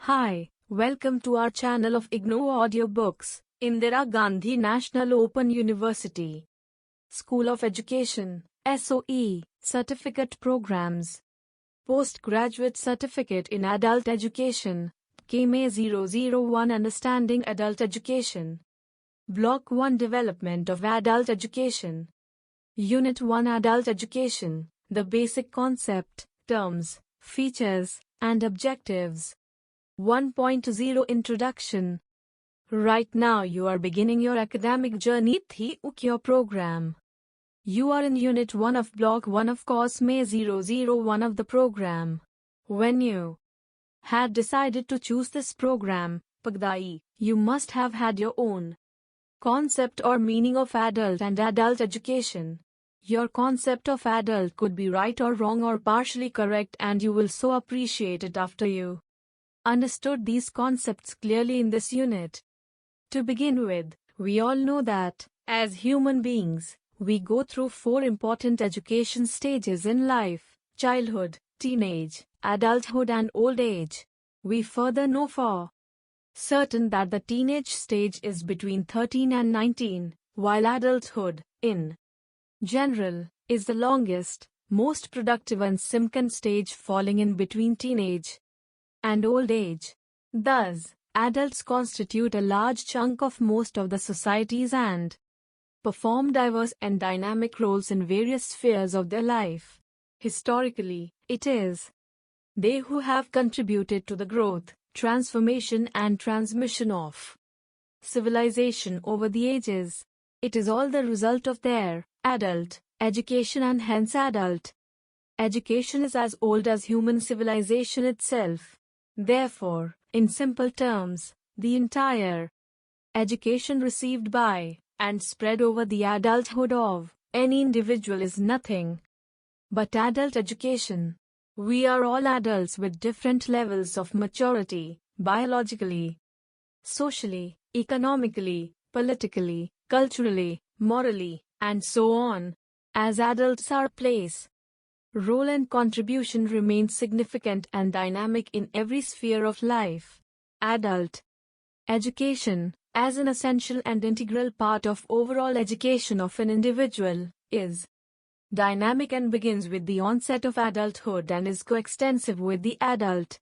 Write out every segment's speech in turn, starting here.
Hi, welcome to our channel of IGNOU audiobooks, Indira Gandhi National Open University. School of Education, SOE, Certificate Programs. Postgraduate Certificate in Adult Education, MAE-001 Understanding Adult Education. Block-1 Development of Adult Education. Unit-1 Adult Education, the basic concept, terms, features, and objectives. 1.0 Introduction. Right now you are beginning your academic journey through your program. You are in Unit 1 of Block 1 of course MAE-001 of the program. When you had decided to choose this program, Pagdai, you must have had your own concept or meaning of adult and adult education. Your concept of adult could be right or wrong or partially correct, and you will so appreciate it after you understood these concepts clearly in this unit. To begin with, we all know that, as human beings, we go through 4 important education stages in life: childhood, teenage, adulthood and old age. We further know for certain that the teenage stage is between 13 and 19, while adulthood, in general, is the longest, most productive and significant stage falling in between teenage and old age. Thus, adults constitute a large chunk of most of the societies and perform diverse and dynamic roles in various spheres of their life. Historically, it is they who have contributed to the growth, transformation and transmission of civilization over the ages. It is all the result of their adult education, and hence adult education is as old as human civilization itself. Therefore, in simple terms, the entire education received by and spread over the adulthood of any individual is nothing but adult education. We are all adults with different levels of maturity, biologically, socially, economically, politically, culturally, morally, and so on. As adults, our place, role and contribution remains significant and dynamic in every sphere of life. Adult education, as an essential and integral part of overall education of an individual, is dynamic and begins with the onset of adulthood and is coextensive with the adult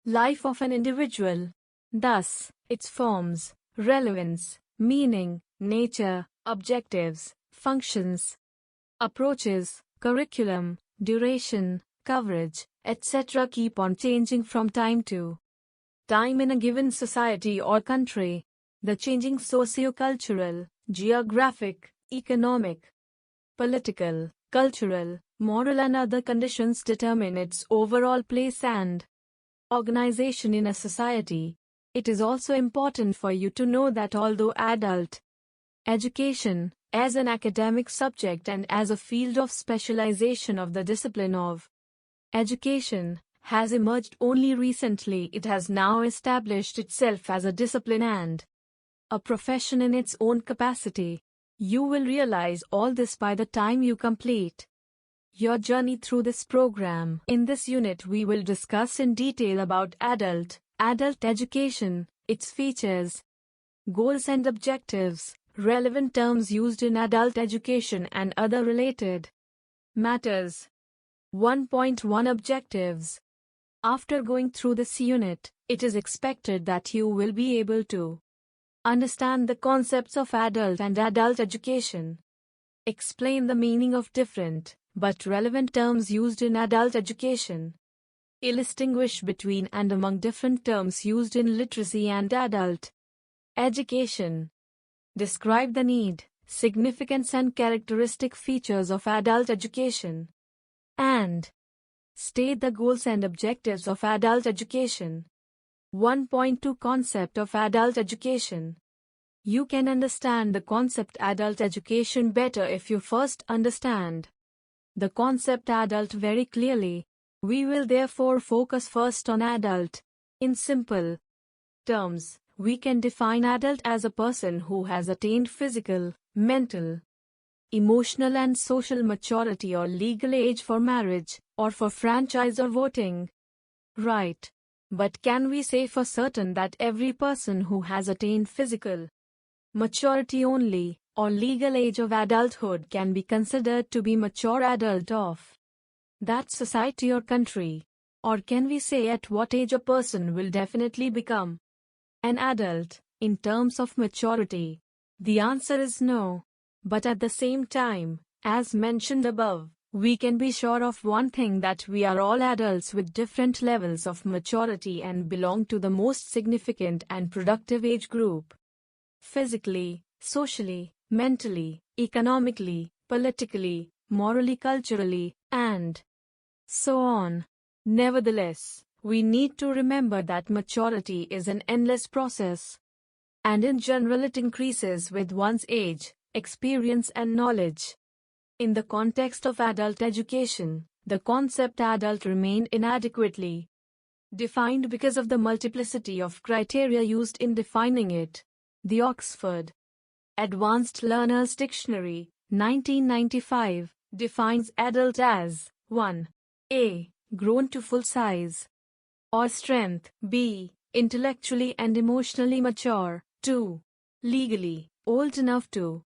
life of an individual. Thus, its forms, relevance, meaning, nature, objectives, functions, approaches, curriculum, duration, coverage, etc. keep on changing from time to time in a given society or country. The changing socio-cultural, geographic, economic, political, cultural, moral and other conditions determine its overall place and organization in a society. It is also important for you to know that although adult education, as an academic subject and as a field of specialization of the discipline of education, has emerged only recently, it has now established itself as a discipline and a profession in its own capacity. You will realize all this by the time you complete your journey through this program. In this unit, we will discuss in detail about adult education, its features, goals and objectives, relevant terms used in adult education and other related matters. 1.1 Objectives. After going through this unit, it is expected that you will be able to understand the concepts of adult and adult education, explain the meaning of different but relevant terms used in adult education, distinguish between and among different terms used in literacy and adult education, describe the need, significance and characteristic features of adult education, and state the goals and objectives of adult education. 1.2 Concept of adult education. You can understand the concept adult education better if you first understand the concept adult very clearly. We will therefore focus first on adult. In simple terms, we can define adult as a person who has attained physical, mental, emotional and social maturity or legal age for marriage, or for franchise or voting right. But can we say for certain that every person who has attained physical maturity only, or legal age of adulthood can be considered to be mature adult of that society or country? Or can we say at what age a person will definitely become an adult, in terms of maturity? The answer is no. But at the same time, as mentioned above, we can be sure of one thing, that we are all adults with different levels of maturity and belong to the most significant and productive age group. Physically, socially, mentally, economically, politically, morally, culturally, and so on. Nevertheless, we need to remember that maturity is an endless process. And in general it increases with one's age, experience and knowledge. In the context of adult education, the concept adult remained inadequately defined because of the multiplicity of criteria used in defining it. The Oxford Advanced Learner's Dictionary, 1995, defines adult as 1. A. Grown to full size or strength. B. Intellectually and emotionally mature. 2. Legally old enough to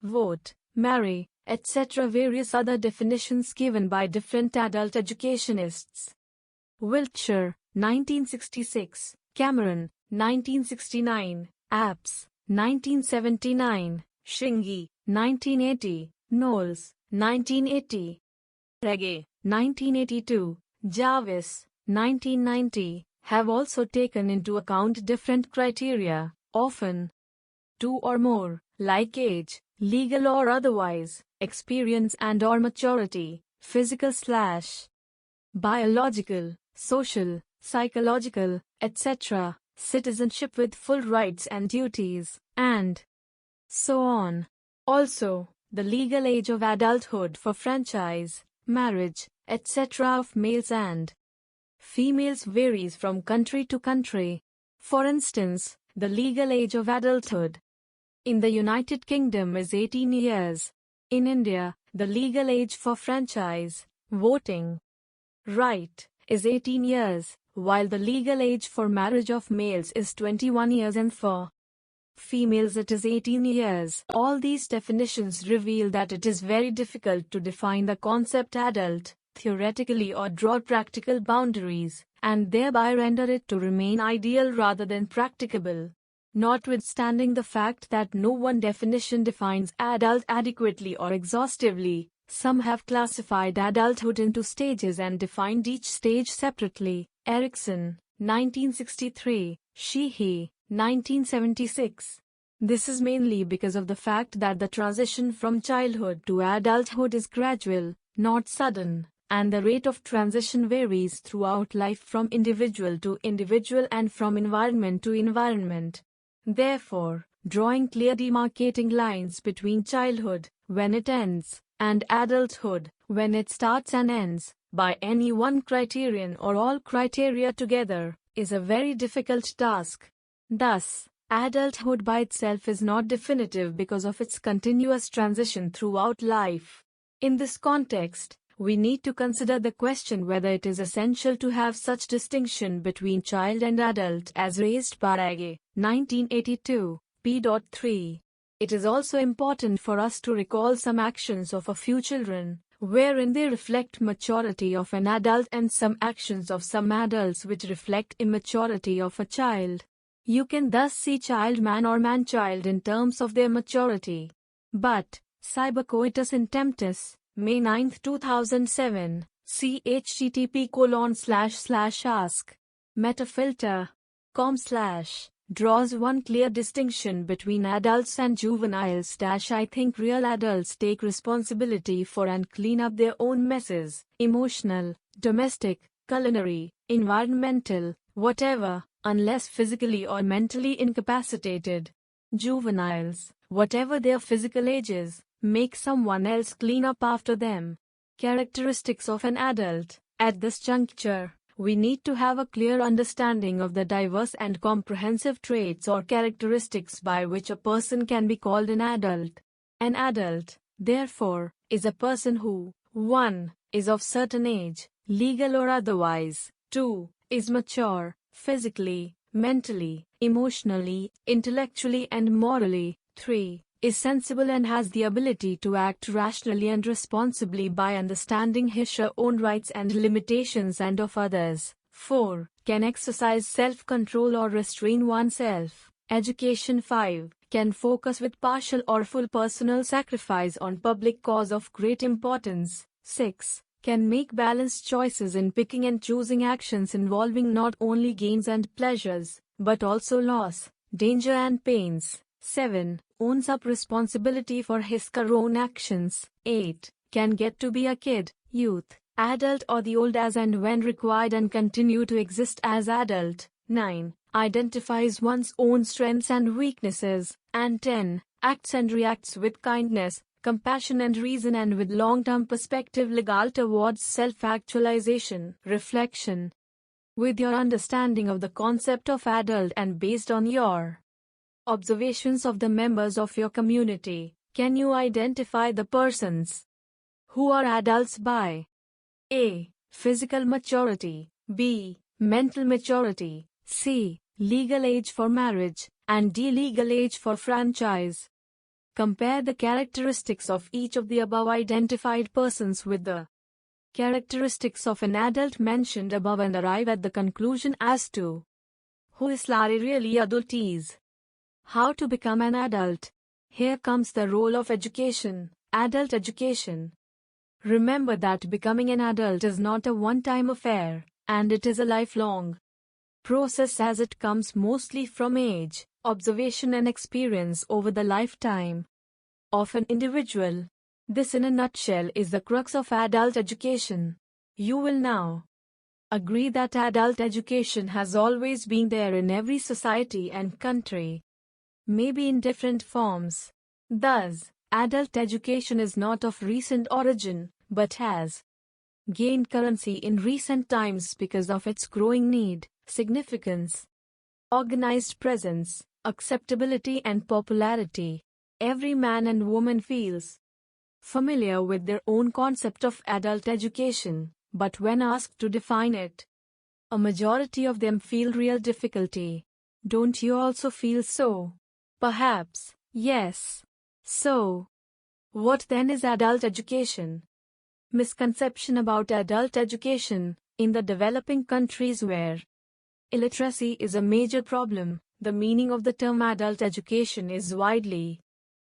vote, marry, etc. Various other definitions given by different adult educationists. Wiltshire, 1966, Cameron, 1969, Apps, 1979, Shingi, 1980, Knowles, 1980, Reggae, 1982, Jarvis, 1990, have also taken into account different criteria, often 2 or more, like age, legal or otherwise, experience and/or maturity, physical/biological, social, psychological, etc., citizenship with full rights and duties, and so on. Also, the legal age of adulthood for franchise, marriage, etc. of males and females varies from country to country. For instance, the legal age of adulthood in the United Kingdom is 18 years. In India, the legal age for franchise, voting right, is 18 years, while the legal age for marriage of males is 21 years and for females it is 18 years. All these definitions reveal that it is very difficult to define the concept adult, theoretically, or draw practical boundaries, and thereby render it to remain ideal rather than practicable. Notwithstanding the fact that no one definition defines adult adequately or exhaustively, some have classified adulthood into stages and defined each stage separately. Erickson, 1963, Sheehy, 1976. This is mainly because of the fact that the transition from childhood to adulthood is gradual, not sudden, and the rate of transition varies throughout life from individual to individual and from environment to environment. Therefore, drawing clear demarcating lines between childhood, when it ends, and adulthood, when it starts and ends, by any one criterion or all criteria together, is a very difficult task. Thus, adulthood by itself is not definitive because of its continuous transition throughout life. In this context, we need to consider the question whether it is essential to have such distinction between child and adult as raised by Age, 1982, p.3. It is also important for us to recall some actions of a few children, wherein they reflect maturity of an adult, and some actions of some adults which reflect immaturity of a child. You can thus see child-man or man-child in terms of their maturity. But, Cybercoitus in Temptus, May 9, 2007, http://ask.metafilter.com/ draws one clear distinction between adults and juveniles. I think real adults take responsibility for and clean up their own messes, emotional, domestic, culinary, environmental, whatever, unless physically or mentally incapacitated. Juveniles, whatever their physical ages, make someone else clean up after them. Characteristics of an adult. At this juncture, we need to have a clear understanding of the diverse and comprehensive traits or characteristics by which a person can be called an adult. An adult, therefore, is a person who 1. Is of certain age, legal or otherwise, 2. is mature, physically, mentally, emotionally, intellectually and morally. 3. Is sensible and has the ability to act rationally and responsibly by understanding his/her own rights and limitations and of others. 4. Can exercise self-control or restrain oneself. Education. 5. Can focus with partial or full personal sacrifice on public cause of great importance. 6. Can make balanced choices in picking and choosing actions involving not only gains and pleasures, but also loss, danger and pains. 7. Owns up responsibility for his/her own actions. 8. Can get to be a kid, youth, adult or the old as and when required and continue to exist as adult. 9. Identifies one's own strengths and weaknesses. And 10. Acts and reacts with kindness, compassion and reason and with long-term perspective legal towards self-actualization. Reflection. With your understanding of the concept of adult and based on your observations of the members of your community, can you identify the persons who are adults by A. Physical maturity, B. Mental maturity, C. Legal age for marriage, and D. Legal age for franchise? Compare the characteristics of each of the above identified persons with the characteristics of an adult mentioned above and arrive at the conclusion as to who is really adult is. How to become an adult. Here comes the role of education, adult education. Remember that becoming an adult is not a one-time affair, and it is a lifelong process as it comes mostly from age, observation and experience over the lifetime of an individual. This in a nutshell is the crux of adult education. You will now agree that adult education has always been there in every society and country, maybe in different forms. Thus, adult education is not of recent origin, but has gained currency in recent times because of its growing need, significance, organized presence, acceptability and popularity. Every man and woman feels familiar with their own concept of adult education, but when asked to define it, a majority of them feel real difficulty. Don't you also feel so? Perhaps, yes. So, what then is adult education? Misconception about adult education. In the developing countries where illiteracy is a major problem, the meaning of the term adult education is widely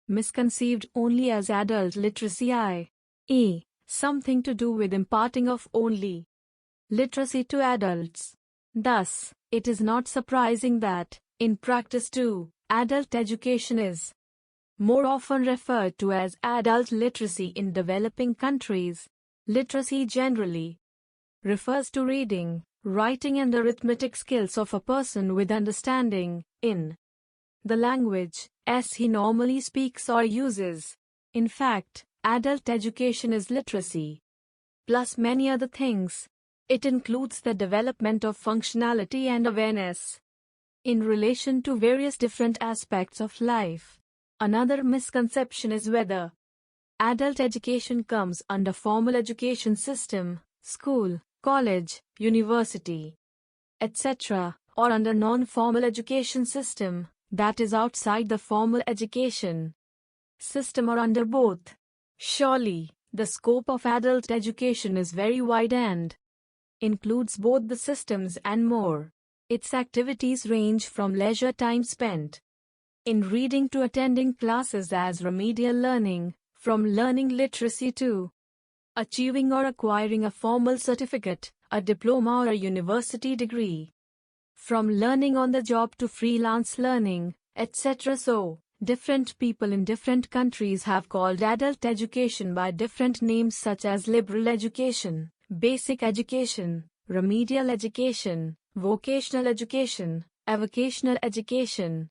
misconceived only as adult literacy, i.e., something to do with imparting of only literacy to adults. Thus, it is not surprising that, in practice too, adult education is more often referred to as adult literacy in developing countries. Literacy generally refers to reading, writing and arithmetic skills of a person with understanding in the language as he normally speaks or uses. In fact, adult education is literacy plus many other things. It includes the development of functionality and awareness in relation to various different aspects of life. Another misconception is whether adult education comes under formal education system, school, college, university, etc., or under non-formal education system, that is outside the formal education system, or under both. Surely, the scope of adult education is very wide and includes both the systems and more. Its activities range from leisure time spent in reading to attending classes as remedial learning, from learning literacy to achieving or acquiring a formal certificate, a diploma or a university degree, from learning on the job to freelance learning, etc. So, different people in different countries have called adult education by different names such as liberal education, basic education, remedial education, vocational education, avocational education,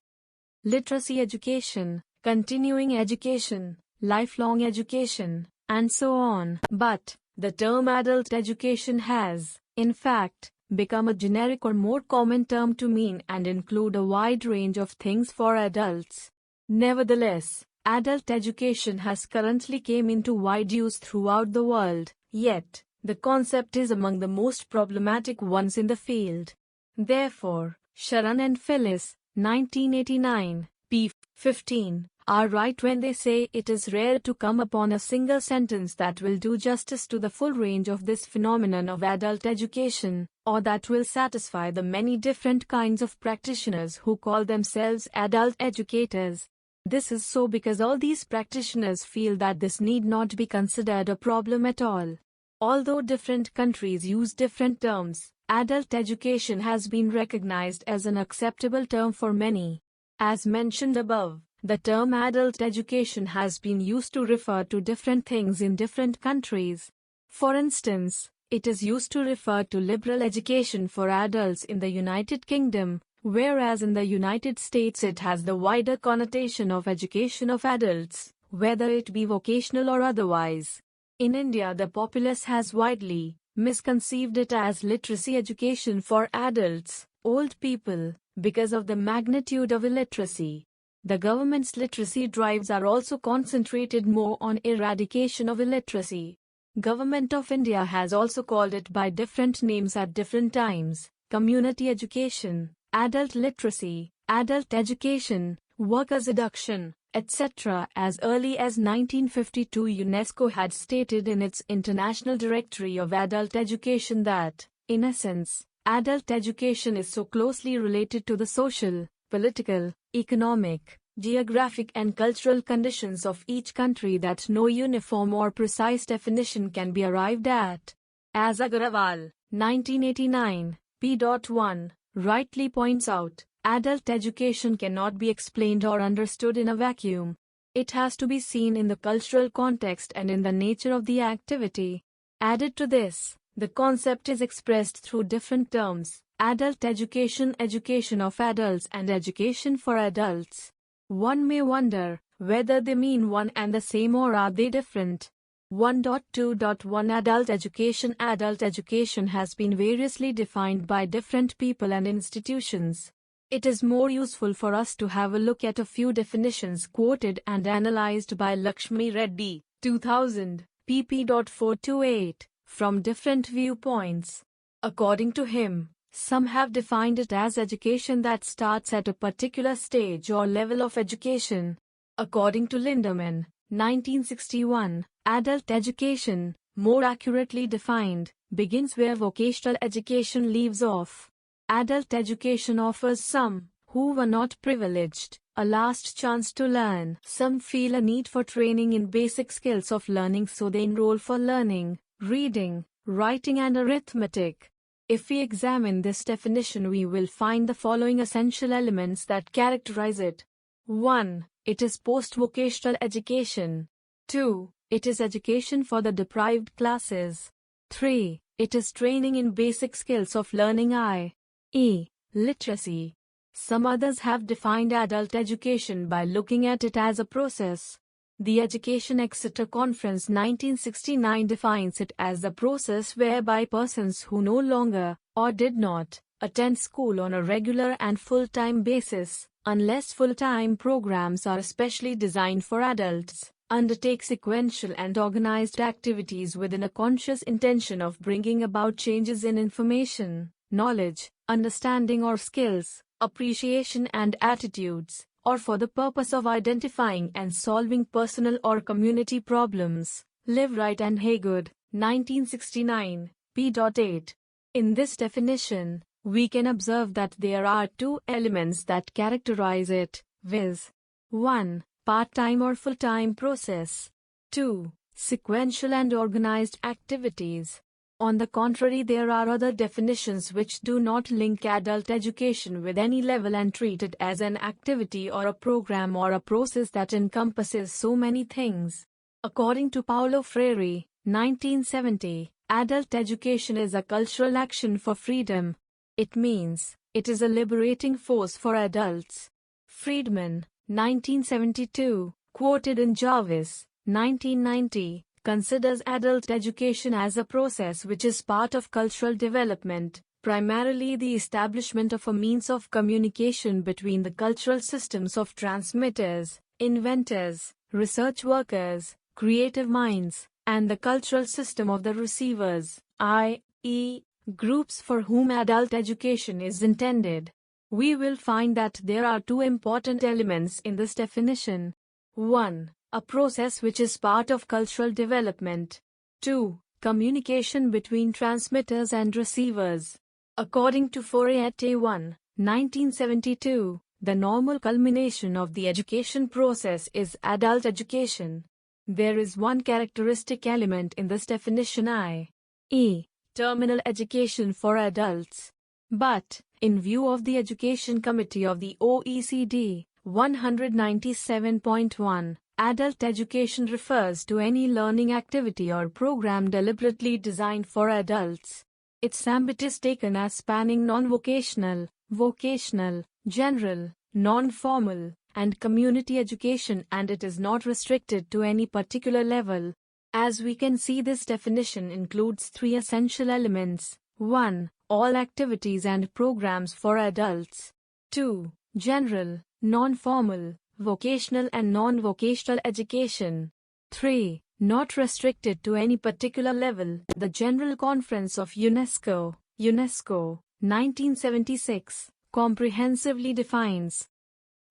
literacy education, continuing education, lifelong education, and so on. But, the term adult education has, in fact, become a generic or more common term to mean and include a wide range of things for adults. Nevertheless, adult education has currently came into wide use throughout the world, yet, the concept is among the most problematic ones in the field. Therefore, Sharan and Phyllis, 1989, p. 15, are right when they say it is rare to come upon a single sentence that will do justice to the full range of this phenomenon of adult education, or that will satisfy the many different kinds of practitioners who call themselves adult educators. This is so because all these practitioners feel that this need not be considered a problem at all. Although different countries use different terms, adult education has been recognized as an acceptable term for many. As mentioned above, the term adult education has been used to refer to different things in different countries. For instance, it is used to refer to liberal education for adults in the United Kingdom, whereas in the United States it has the wider connotation of education of adults, whether it be vocational or otherwise. In India, the populace has widely misconceived it as literacy education for adults, old people, because of the magnitude of illiteracy. The government's literacy drives are also concentrated more on eradication of illiteracy. Government of India has also called it by different names at different times: community education, adult literacy, adult education, workers' education, etc. As early as 1952, UNESCO had stated in its International Directory of Adult Education that, in essence, adult education is so closely related to the social, political, economic, geographic and cultural conditions of each country that no uniform or precise definition can be arrived at. As Agrawal, 1989, p.1, rightly points out, adult education cannot be explained or understood in a vacuum. It has to be seen in the cultural context and in the nature of the activity. Added to this, the concept is expressed through different terms: adult education, education of adults, and education for adults. One may wonder whether they mean one and the same or are they different. 1.2.1 Adult education. Adult education has been variously defined by different people and institutions. It is more useful for us to have a look at a few definitions quoted and analyzed by Lakshmi Reddy, 2000, pp.428, from different viewpoints. According to him, some have defined it as education that starts at a particular stage or level of education. According to Lindemann, 1961, adult education, more accurately defined, begins where vocational education leaves off. Adult education offers some, who were not privileged, a last chance to learn. Some feel a need for training in basic skills of learning, so they enroll for learning, reading, writing and arithmetic. If we examine this definition, we will find the following essential elements that characterize it. 1. It is post-vocational education. 2. It is education for the deprived classes. 3. It is training in basic skills of learning, i.e., literacy. Some others have defined adult education by looking at it as a process. The Education Exeter Conference 1969 defines it as the process whereby persons who no longer, or did not, attend school on a regular and full-time basis, unless full-time programs are especially designed for adults, undertake sequential and organized activities within a conscious intention of bringing about changes in information, knowledge, understanding or skills, appreciation and attitudes, or for the purpose of identifying and solving personal or community problems. Liveright and Haygood, 1969, p.8. In this definition, we can observe that there are two elements that characterize it, viz. 1. Part-time or full-time process. 2. Sequential and organized activities. On the contrary, there are other definitions which do not link adult education with any level and treat it as an activity or a program or a process that encompasses so many things. According to Paulo Freire, 1970, adult education is a cultural action for freedom. It means, it is a liberating force for adults. Friedman, 1972, quoted in Jarvis, 1990, considers adult education as a process which is part of cultural development, primarily the establishment of a means of communication between the cultural systems of transmitters, inventors, research workers, creative minds, and the cultural system of the receivers, i.e., groups for whom adult education is intended. We will find that there are two important elements in this definition. 1. A process which is part of cultural development. 2. Communication between transmitters and receivers. According to MAE-001, 1972, the normal culmination of the education process is adult education. There is one characteristic element in this definition, i.e., terminal education for adults. But, in view of the Education Committee of the OECD, 197.1, adult education refers to any learning activity or program deliberately designed for adults. Its ambit is taken as spanning non-vocational, vocational, general, non-formal, and community education, and it is not restricted to any particular level. As we can see, this definition includes three essential elements. 1. All activities and programs for adults. 2. General, non-formal, vocational and non-vocational education. 3. Not restricted to any particular level. The General Conference of UNESCO, 1976, comprehensively defines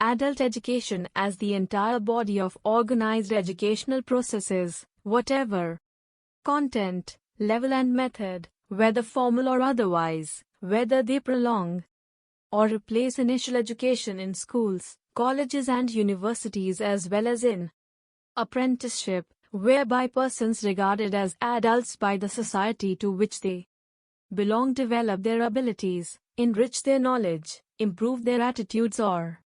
adult education as the entire body of organized educational processes, whatever content, level and method, whether formal or otherwise, whether they prolong or replace initial education in schools, colleges and universities, as well as in apprenticeship, whereby persons regarded as adults by the society to which they belong develop their abilities, enrich their knowledge, improve their attitudes or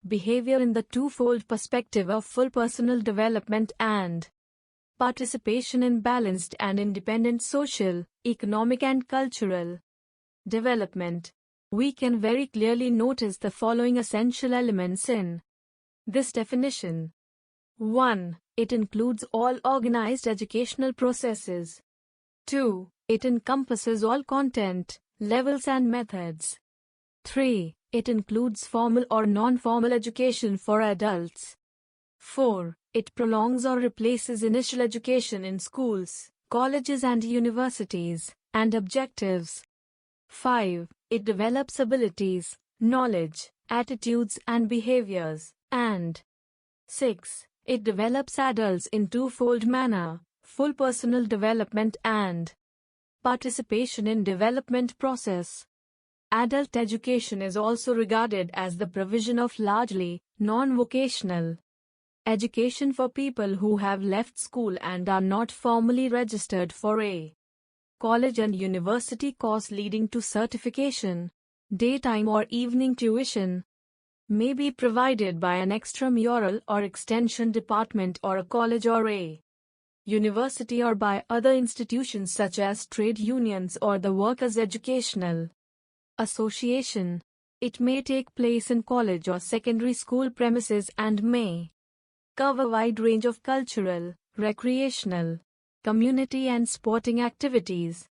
behavior in the twofold perspective of full personal development and participation in balanced and independent social, economic and cultural development. We can very clearly notice the following essential elements in this definition. 1. It includes all organized educational processes. 2. It encompasses all content, levels and methods. 3. It includes formal or non-formal education for adults. 4. It prolongs or replaces initial education in schools, colleges and universities, and objectives. 5. It develops abilities, knowledge, attitudes and behaviors. And 6. It develops adults in twofold manner, full personal development and participation in development process. Adult education is also regarded as the provision of largely non-vocational education for people who have left school and are not formally registered for a college and university course leading to certification. Daytime or evening tuition may be provided by an extramural or extension department or a college or a university, or by other institutions such as trade unions or the Workers' Educational Association. It may take place in college or secondary school premises and may cover a wide range of cultural, recreational, community and sporting activities.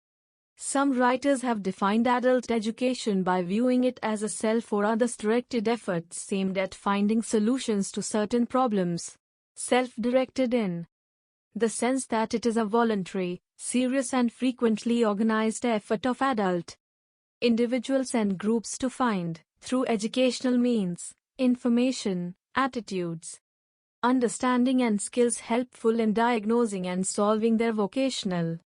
Some writers have defined adult education by viewing it as a self or others-directed efforts aimed at finding solutions to certain problems. Self-directed in the sense that it is a voluntary, serious and frequently organized effort of adult individuals and groups to find, through educational means, information, attitudes, understanding and skills helpful in diagnosing and solving their vocational,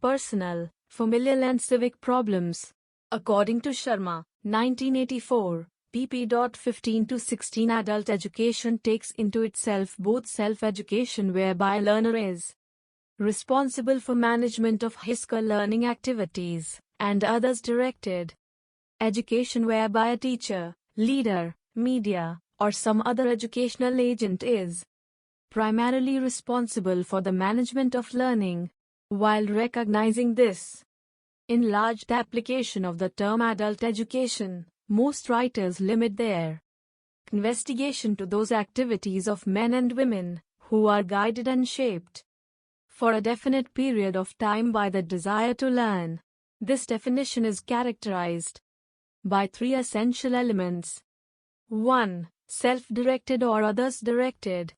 personal, familial and civic problems. According to Sharma, 1984, pp. 15-16, adult education takes into itself both self-education, whereby a learner is responsible for management of his learning activities, and others-directed education, whereby a teacher, leader, media, or some other educational agent is primarily responsible for the management of learning. While recognizing this enlarged application of the term adult education, most writers limit their investigation to those activities of men and women who are guided and shaped for a definite period of time by the desire to learn. This definition is characterized by three essential elements. 1. Self-directed or others-directed.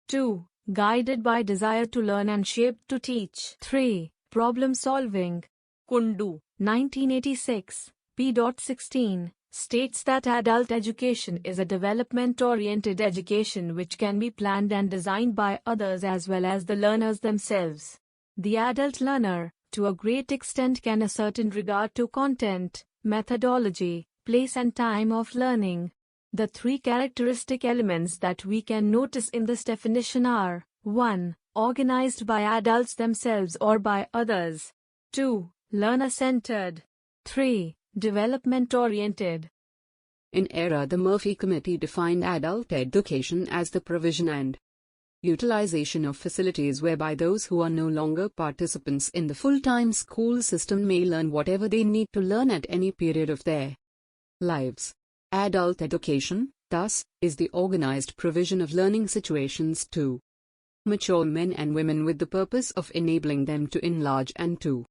2. guided by desire to learn and shaped to teach. 3. Problem solving. Kundu, 1986, p.16, states that adult education is a development-oriented education which can be planned and designed by others as well as the learners themselves. The adult learner, to a great extent, can ascertain regard to content, methodology, place and time of learning. The three characteristic elements that we can notice in this definition are: 1. Organized by adults themselves or by others. 2. Learner-centered. 3. Development-oriented. In era, the Murphy Committee defined adult education as the provision and utilization of facilities whereby those who are no longer participants in the full-time school system may learn whatever they need to learn at any period of their lives. Adult education, thus, is the organized provision of learning situations to mature men and women with the purpose of enabling them to enlarge and to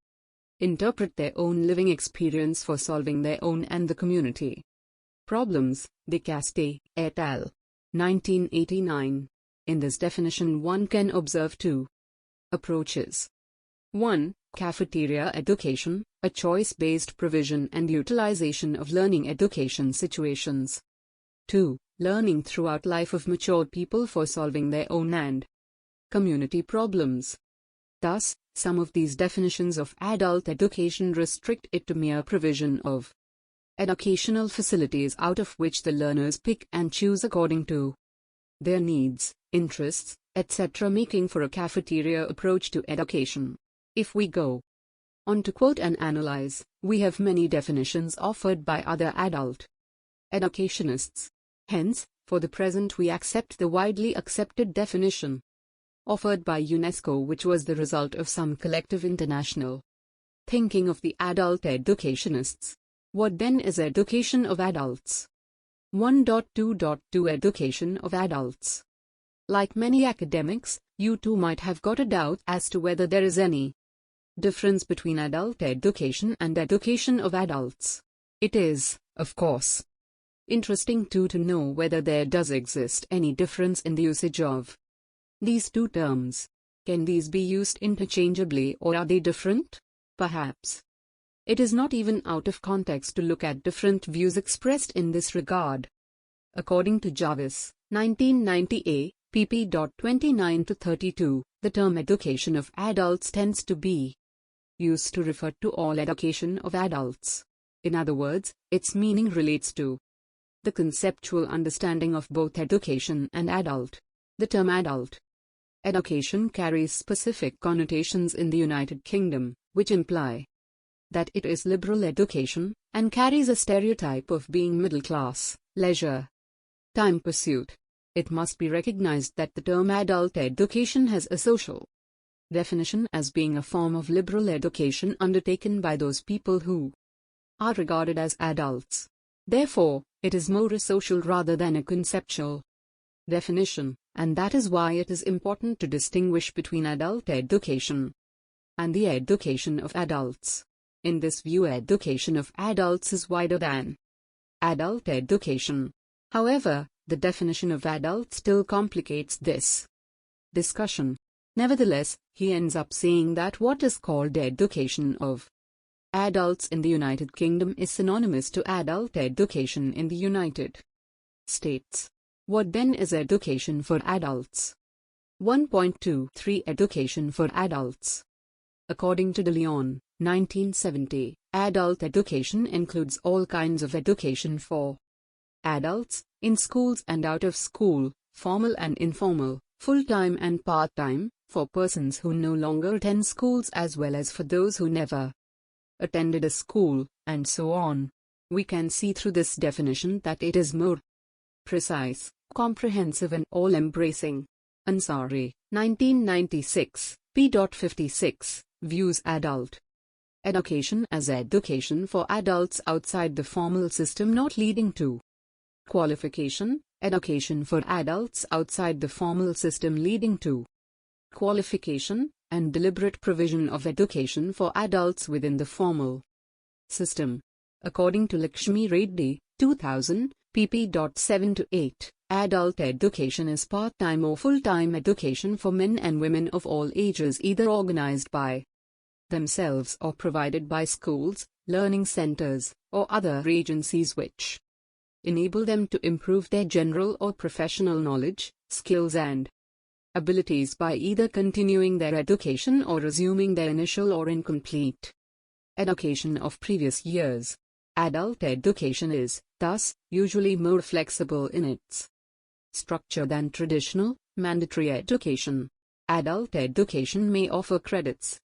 interpret their own living experience for solving their own and the community problems. De Caste, et al. 1989. In this definition, one can observe two approaches. 1. Cafeteria education, a choice-based provision and utilization of learning education situations. 2. Learning throughout life of mature people for solving their own and community problems. Thus, some of these definitions of adult education restrict it to mere provision of educational facilities out of which the learners pick and choose according to their needs, interests, etc., making for a cafeteria approach to education. If we go on to quote and analyze, we have many definitions offered by other adult educationists. Hence, for the present we accept the widely accepted definition offered by UNESCO, which was the result of some collective international thinking of the adult educationists. What then is education of adults? 1.2.2 Education of adults. Like many academics, you too might have got a doubt as to whether there is any difference between adult education and education of adults. It is, of course, interesting too to know whether there does exist any difference in the usage of these two terms. Can these be used interchangeably, or are they different? Perhaps it is not even out of context to look at different views expressed in this regard. According to Jarvis, 1990a, pp. 29-32, the term education of adults tends to be used to refer to all education of adults. In other words, its meaning relates to the conceptual understanding of both education and adult. The term adult education carries specific connotations in the United Kingdom, which imply that it is liberal education, and carries a stereotype of being middle class, leisure time pursuit. It must be recognized that the term adult education has a social definition as being a form of liberal education undertaken by those people who are regarded as adults. Therefore, it is more a social rather than a conceptual definition, and that is why it is important to distinguish between adult education and the education of adults. In this view, education of adults is wider than adult education. However, the definition of adult still complicates this discussion. Nevertheless, he ends up saying that what is called education of adults in the United Kingdom is synonymous to adult education in the United States. What then is education for adults? 1.23 Education for adults. According to De Leon, 1970, adult education includes all kinds of education for adults, in schools and out of school, formal and informal, full-time and part-time, for persons who no longer attend schools as well as for those who never attended a school, and so on. We can see through this definition that it is more precise, comprehensive and all-embracing. Ansari, 1996, p.56, views adult education as education for adults outside the formal system not leading to qualification, education for adults outside the formal system leading to qualification, and deliberate provision of education for adults within the formal system. According to Lakshmi Reddy, 2000, pp. 7-8, Adult education is part-time or full-time education for men and women of all ages, either organized by themselves or provided by schools, learning centers, or other agencies which enable them to improve their general or professional knowledge, skills and abilities by either continuing their education or resuming their initial or incomplete education of previous years. Adult education is, thus, usually more flexible in its structure than traditional, mandatory education. Adult education may offer credits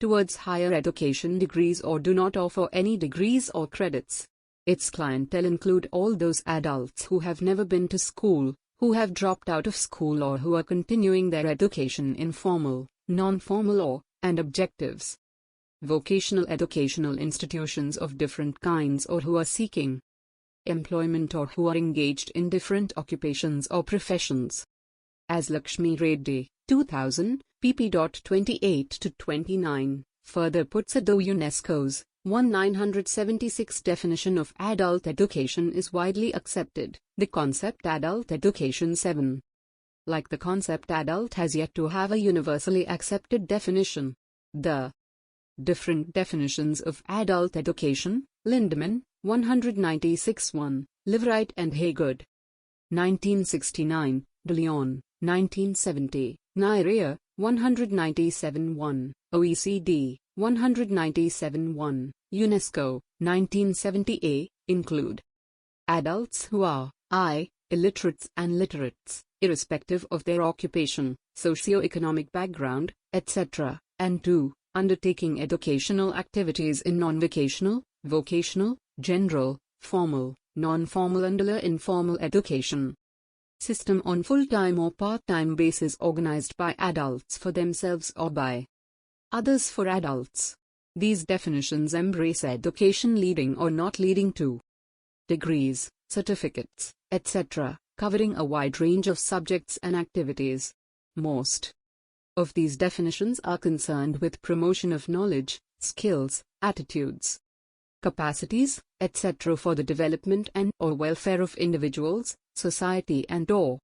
towards higher education degrees or do not offer any degrees or credits. Its clientele include all those adults who have never been to school, who have dropped out of school or who are continuing their education in formal, non-formal and objectives vocational educational institutions of different kinds, or who are seeking employment or who are engaged in different occupations or professions. As Lakshmi Reddy, 2000, pp. 28-29, further puts it, though UNESCO's 1976 definition of adult education is widely accepted, the concept adult education 7, like the concept adult, has yet to have a universally accepted definition. The different definitions of adult education, Lindemann, 196-1, Liveright and Haygood, 1969, De Leon, 1970, Nairiya, 197-1, OECD, 197-1, UNESCO, 1970a, include adults who are illiterates and literates, irrespective of their occupation, socio-economic background, etc., and 2. Undertaking educational activities in non-vocational, vocational, general, formal, non-formal and informal education system on full-time or part-time basis, organized by adults for themselves or by others for adults. These definitions embrace education leading or not leading to degrees, certificates, etc., covering a wide range of subjects and activities. Most of these definitions are concerned with promotion of knowledge, skills, attitudes, capacities, etc. for the development and/or welfare of individuals, society and/or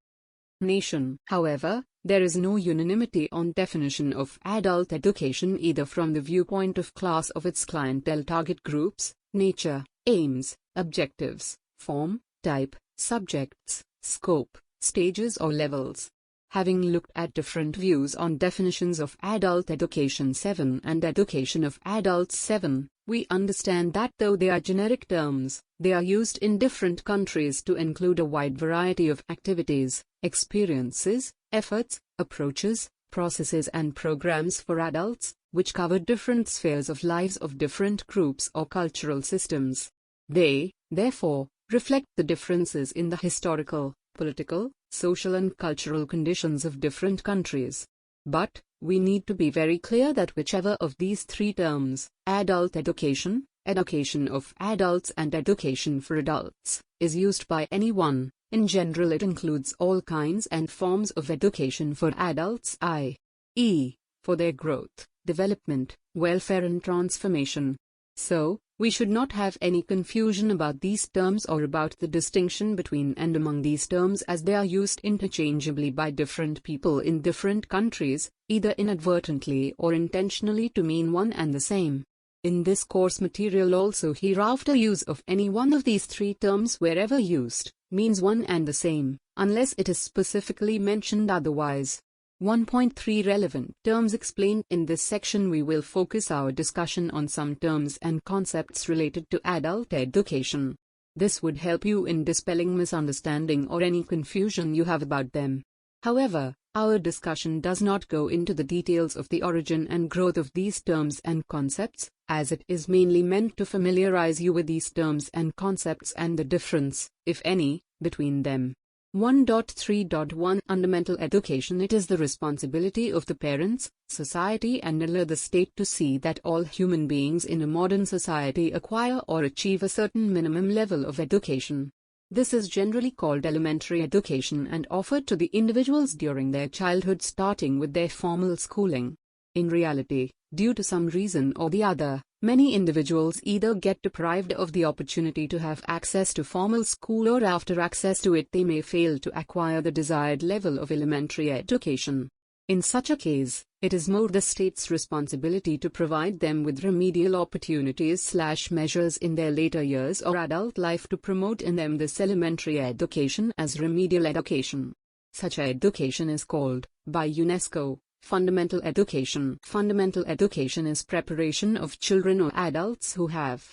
nation. However, there is no unanimity on definition of adult education, either from the viewpoint of class of its clientele, target groups, nature, aims, objectives, form, type, subjects, scope, stages or levels. Having looked at different views on definitions of adult education 7 and education of adults 7, we understand that though they are generic terms, they are used in different countries to include a wide variety of activities, experiences, efforts, approaches, processes and programs for adults, which cover different spheres of lives of different groups or cultural systems. They, therefore, reflect the differences in the historical, political, social and cultural conditions of different countries. But, we need to be very clear that whichever of these three terms, adult education, education of adults and education for adults, is used by anyone, in general it includes all kinds and forms of education for adults, i.e., for their growth, development, welfare and transformation. So, we should not have any confusion about these terms or about the distinction between and among these terms, as they are used interchangeably by different people in different countries, either inadvertently or intentionally to mean one and the same. In this course material also, hereafter, use of any one of these three terms wherever used means one and the same, unless it is specifically mentioned otherwise. 1.3 Relevant terms explained. In this section we will focus our discussion on some terms and concepts related to adult education. This would help you in dispelling misunderstanding or any confusion you have about them. However, our discussion does not go into the details of the origin and growth of these terms and concepts, as it is mainly meant to familiarize you with these terms and concepts and the difference, if any, between them. 1.3.1 Fundamental education. It is the responsibility of the parents, society and the state to see that all human beings in a modern society acquire or achieve a certain minimum level of education. This is generally called elementary education and offered to the individuals during their childhood, starting with their formal schooling. In reality, due to some reason or the other, Many individuals either get deprived of the opportunity to have access to formal school, or after access to it they may fail to acquire the desired level of elementary education. In such a case, it is more the state's responsibility to provide them with remedial opportunities/measures in their later years or adult life to promote in them this elementary education as remedial education. Such education is called, by UNESCO, fundamental education. Fundamental education is preparation of children or adults who have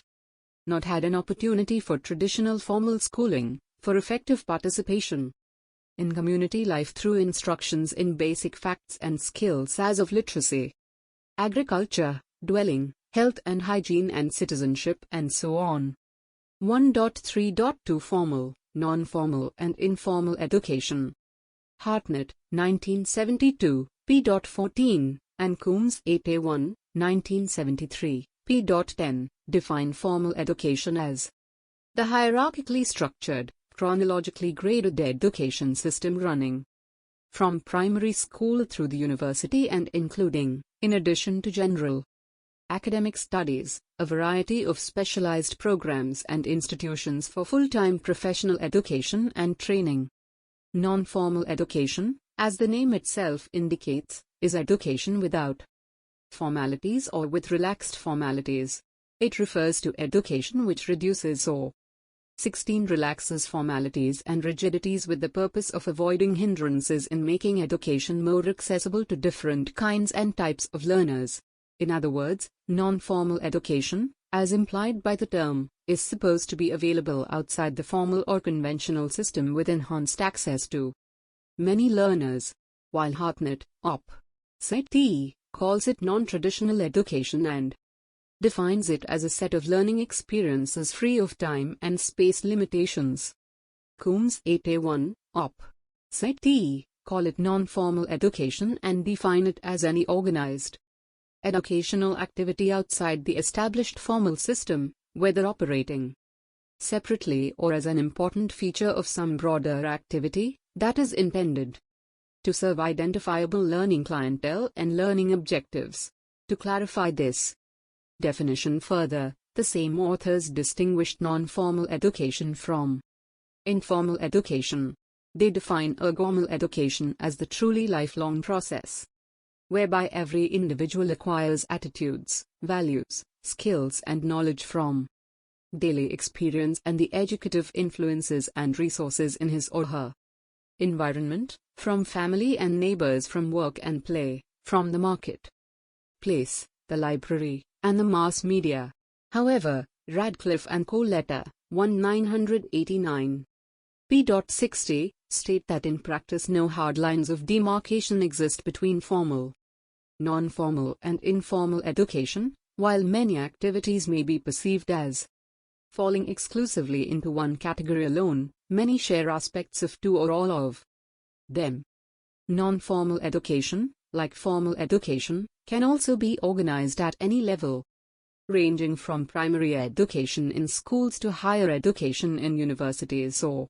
not had an opportunity for traditional formal schooling, for effective participation in community life through instructions in basic facts and skills as of literacy, agriculture, dwelling, health and hygiene and citizenship and so on. 1.3.2 Formal, non-formal and informal education. Hartnett, 1972, p.14, and Coombs 8A1, 1973, p.10, define formal education as the hierarchically structured, chronologically graded education system running from primary school through the university and including, in addition to general academic studies, a variety of specialized programs and institutions for full-time professional education and training. Non-formal education, as the name itself indicates, is education without formalities or with relaxed formalities. It refers to education which reduces or 16 relaxes formalities and rigidities with the purpose of avoiding hindrances in making education more accessible to different kinds and types of learners. In other words, non-formal education, as implied by the term, is supposed to be available outside the formal or conventional system with enhanced access to many learners, while Hartnett, Op. Cit. calls it non-traditional education and defines it as a set of learning experiences free of time and space limitations. Coombs 8A1, Op. Cit. call it non-formal education and define it as any organized educational activity outside the established formal system, whether operating separately or as an important feature of some broader activity that is intended to serve identifiable learning clientele and learning objectives. To clarify this definition further, the same authors distinguished non-formal education from informal education. They define formal education as the truly lifelong process, whereby every individual acquires attitudes, values, skills and knowledge from daily experience and the educative influences and resources in his or her environment, from family and neighbors, from work and play, from the market place, the library, and the mass media. However, Radcliffe and Coletta, 1989, p.60, state that in practice no hard lines of demarcation exist between formal, non-formal and informal education, while many activities may be perceived as falling exclusively into one category alone, many share aspects of two or all of them. Non-formal education, like formal education, can also be organized at any level, ranging from primary education in schools to higher education in universities or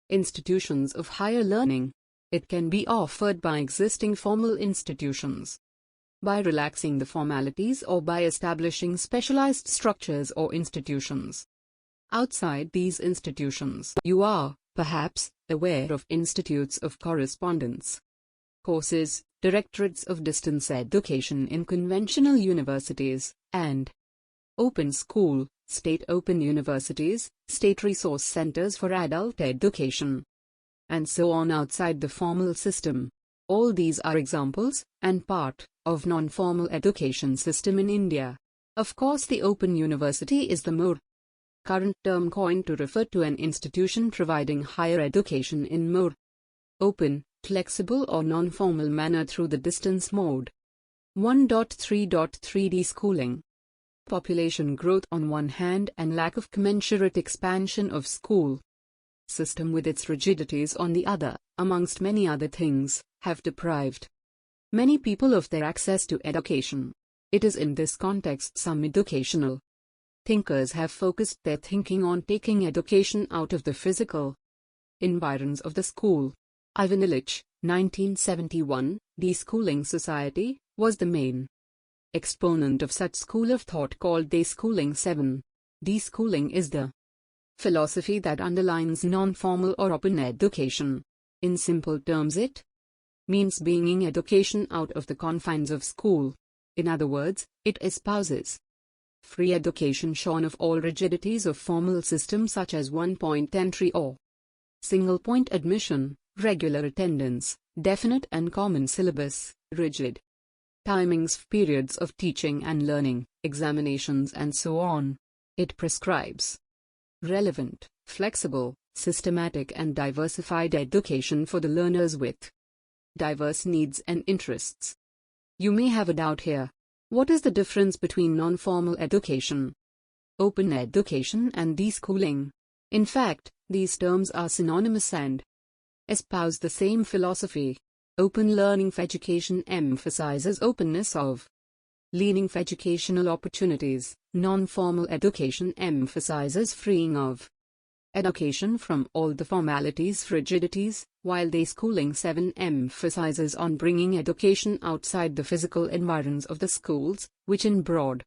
institutions of higher learning. It can be offered by existing formal institutions, by relaxing the formalities, or by establishing specialized structures or institutions outside these institutions. You are, perhaps, aware of institutes of correspondence courses, directorates of distance education in conventional universities, and open school, state open universities, state resource centers for adult education, and so on outside the formal system. All these are examples, and part, of non-formal education system in India. Of course, the Open University is the more current term coined to refer to an institution providing higher education in more open, flexible or non-formal manner through the distance mode. 1.3.3 Schooling. Population growth on one hand and lack of commensurate expansion of school system with its rigidities on the other, amongst many other things, have deprived many people of their access to education. It is in this context some educational thinkers have focused their thinking on taking education out of the physical environs of the school. Ivan Illich, 1971, Deschooling Society, was the main exponent of such school of thought called Deschooling 7. Deschooling is the philosophy that underlines non-formal or open education. In simple terms, it means bringing education out of the confines of school. In other words, it espouses free education shorn of all rigidities of formal systems such as one-point entry or single-point admission, regular attendance, definite and common syllabus, rigid timings, periods of teaching and learning, examinations and so on. It prescribes relevant, flexible, systematic and diversified education for the learners with diverse needs and interests. You may have a doubt here. What is the difference between non-formal education, open education and deschooling? In fact, these terms are synonymous and espouse the same philosophy. Open learning for education emphasizes openness of learning for educational opportunities. Non-formal education emphasizes freeing of education from all the formalities, rigidities, while Deschooling 7 emphasizes on bringing education outside the physical environs of the schools, which in broad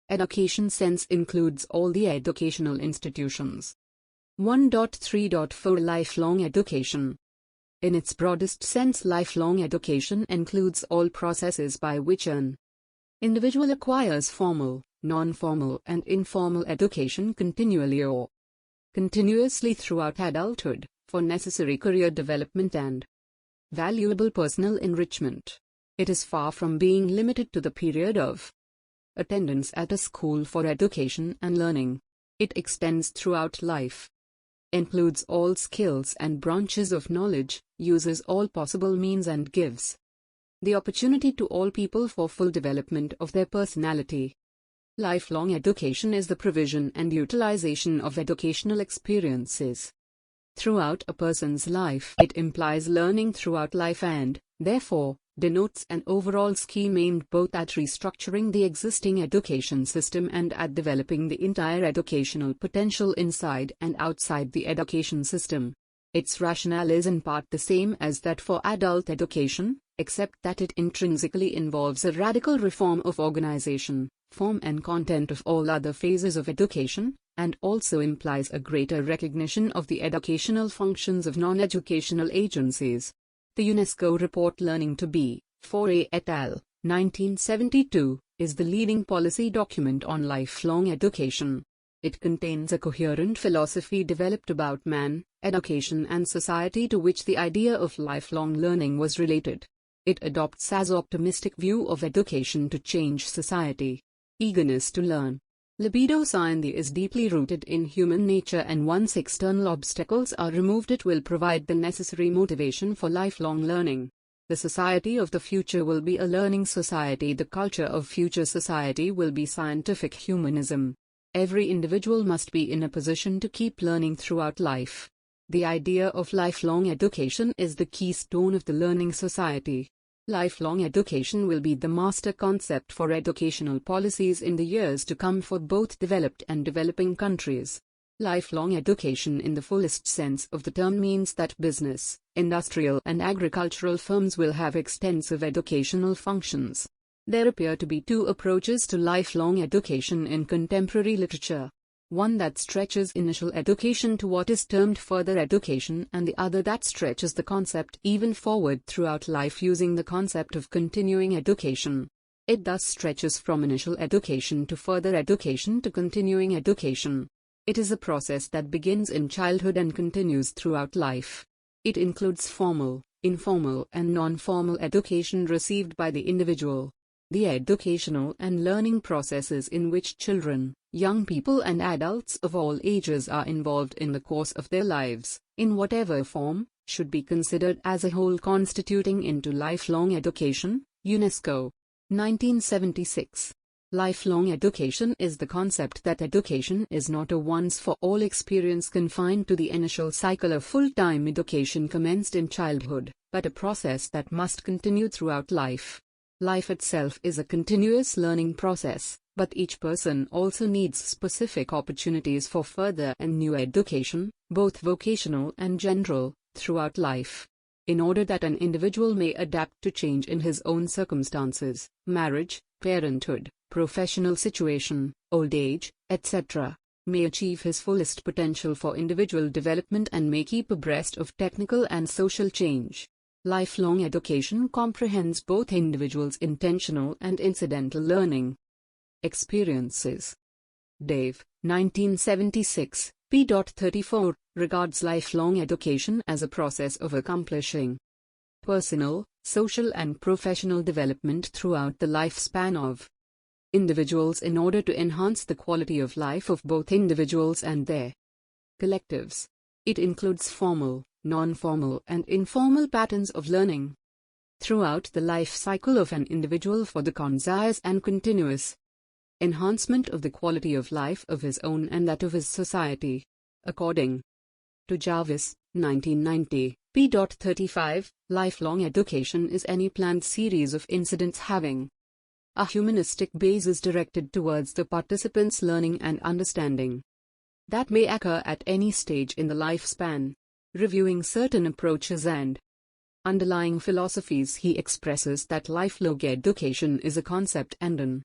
education sense includes all the educational institutions. 1.3.4 Lifelong education. In its broadest sense, lifelong education includes all processes by which an individual acquires formal, non-formal and informal education continually or continuously throughout adulthood, for necessary career development and valuable personal enrichment. It is far from being limited to the period of attendance at a school for education and learning. It extends throughout life, includes all skills and branches of knowledge, uses all possible means and gives the opportunity to all people for full development of their personality. Lifelong education is the provision and utilization of educational experiences throughout a person's life. It implies learning throughout life and, therefore, denotes an overall scheme aimed both at restructuring the existing education system and at developing the entire educational potential inside and outside the education system. Its rationale is in part the same as that for adult education, except that it intrinsically involves a radical reform of organization, form and content of all other phases of education, and also implies a greater recognition of the educational functions of non-educational agencies. The UNESCO report Learning to Be, 4A et al., 1972, is the leading policy document on lifelong education. It contains a coherent philosophy developed about man, education and society to which the idea of lifelong learning was related. It adopts as optimistic view of education to change society. Eagerness to learn. Libido sine is deeply rooted in human nature, and once external obstacles are removed, it will provide the necessary motivation for lifelong learning. The society of the future will be a learning society. The culture of future society will be scientific humanism. Every individual must be in a position to keep learning throughout life. The idea of lifelong education is the keystone of the learning society. Lifelong education will be the master concept for educational policies in the years to come for both developed and developing countries. Lifelong education in the fullest sense of the term means that business, industrial and agricultural firms will have extensive educational functions. There appear to be two approaches to lifelong education in contemporary literature. One that stretches initial education to what is termed further education, and the other that stretches the concept even forward throughout life using the concept of continuing education. It thus stretches from initial education to further education to continuing education. It is a process that begins in childhood and continues throughout life. It includes formal, informal and non-formal education received by the individual. The educational and learning processes in which children, young people and adults of all ages are involved in the course of their lives, in whatever form, should be considered as a whole constituting into lifelong education. UNESCO, 1976. Lifelong education is the concept that education is not a once-for-all experience confined to the initial cycle of full-time education commenced in childhood, but a process that must continue throughout life. Life itself is a continuous learning process, but each person also needs specific opportunities for further and new education, both vocational and general, throughout life. In order that an individual may adapt to change in his own circumstances, marriage, parenthood, professional situation, old age, etc., may achieve his fullest potential for individual development and may keep abreast of technical and social change. Lifelong education comprehends both individuals' intentional and incidental learning experiences. Dave, 1976, p. 34, regards lifelong education as a process of accomplishing personal, social and professional development throughout the lifespan of individuals in order to enhance the quality of life of both individuals and their collectives. It includes formal, non-formal and informal patterns of learning throughout the life cycle of an individual for the concise and continuous enhancement of the quality of life of his own and that of his society. According to Jarvis, 1990, p. 35, lifelong education is any planned series of incidents having a humanistic basis directed towards the participants' learning and understanding that may occur at any stage in the lifespan. Reviewing certain approaches and underlying philosophies, he expresses that lifelong education is a concept and an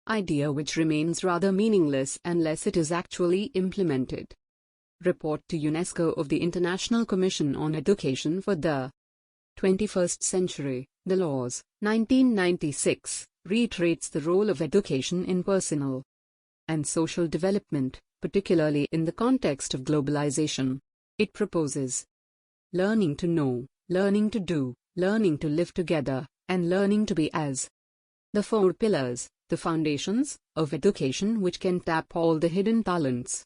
idea which remains rather meaningless unless it is actually implemented. Report to UNESCO of the International Commission on Education for the 21st Century, The Laws, 1996, reiterates the role of education in personal and social development, particularly in the context of globalization. It proposes learning to know, learning to do, learning to live together, and learning to be as the four pillars, the foundations, of education which can tap all the hidden talents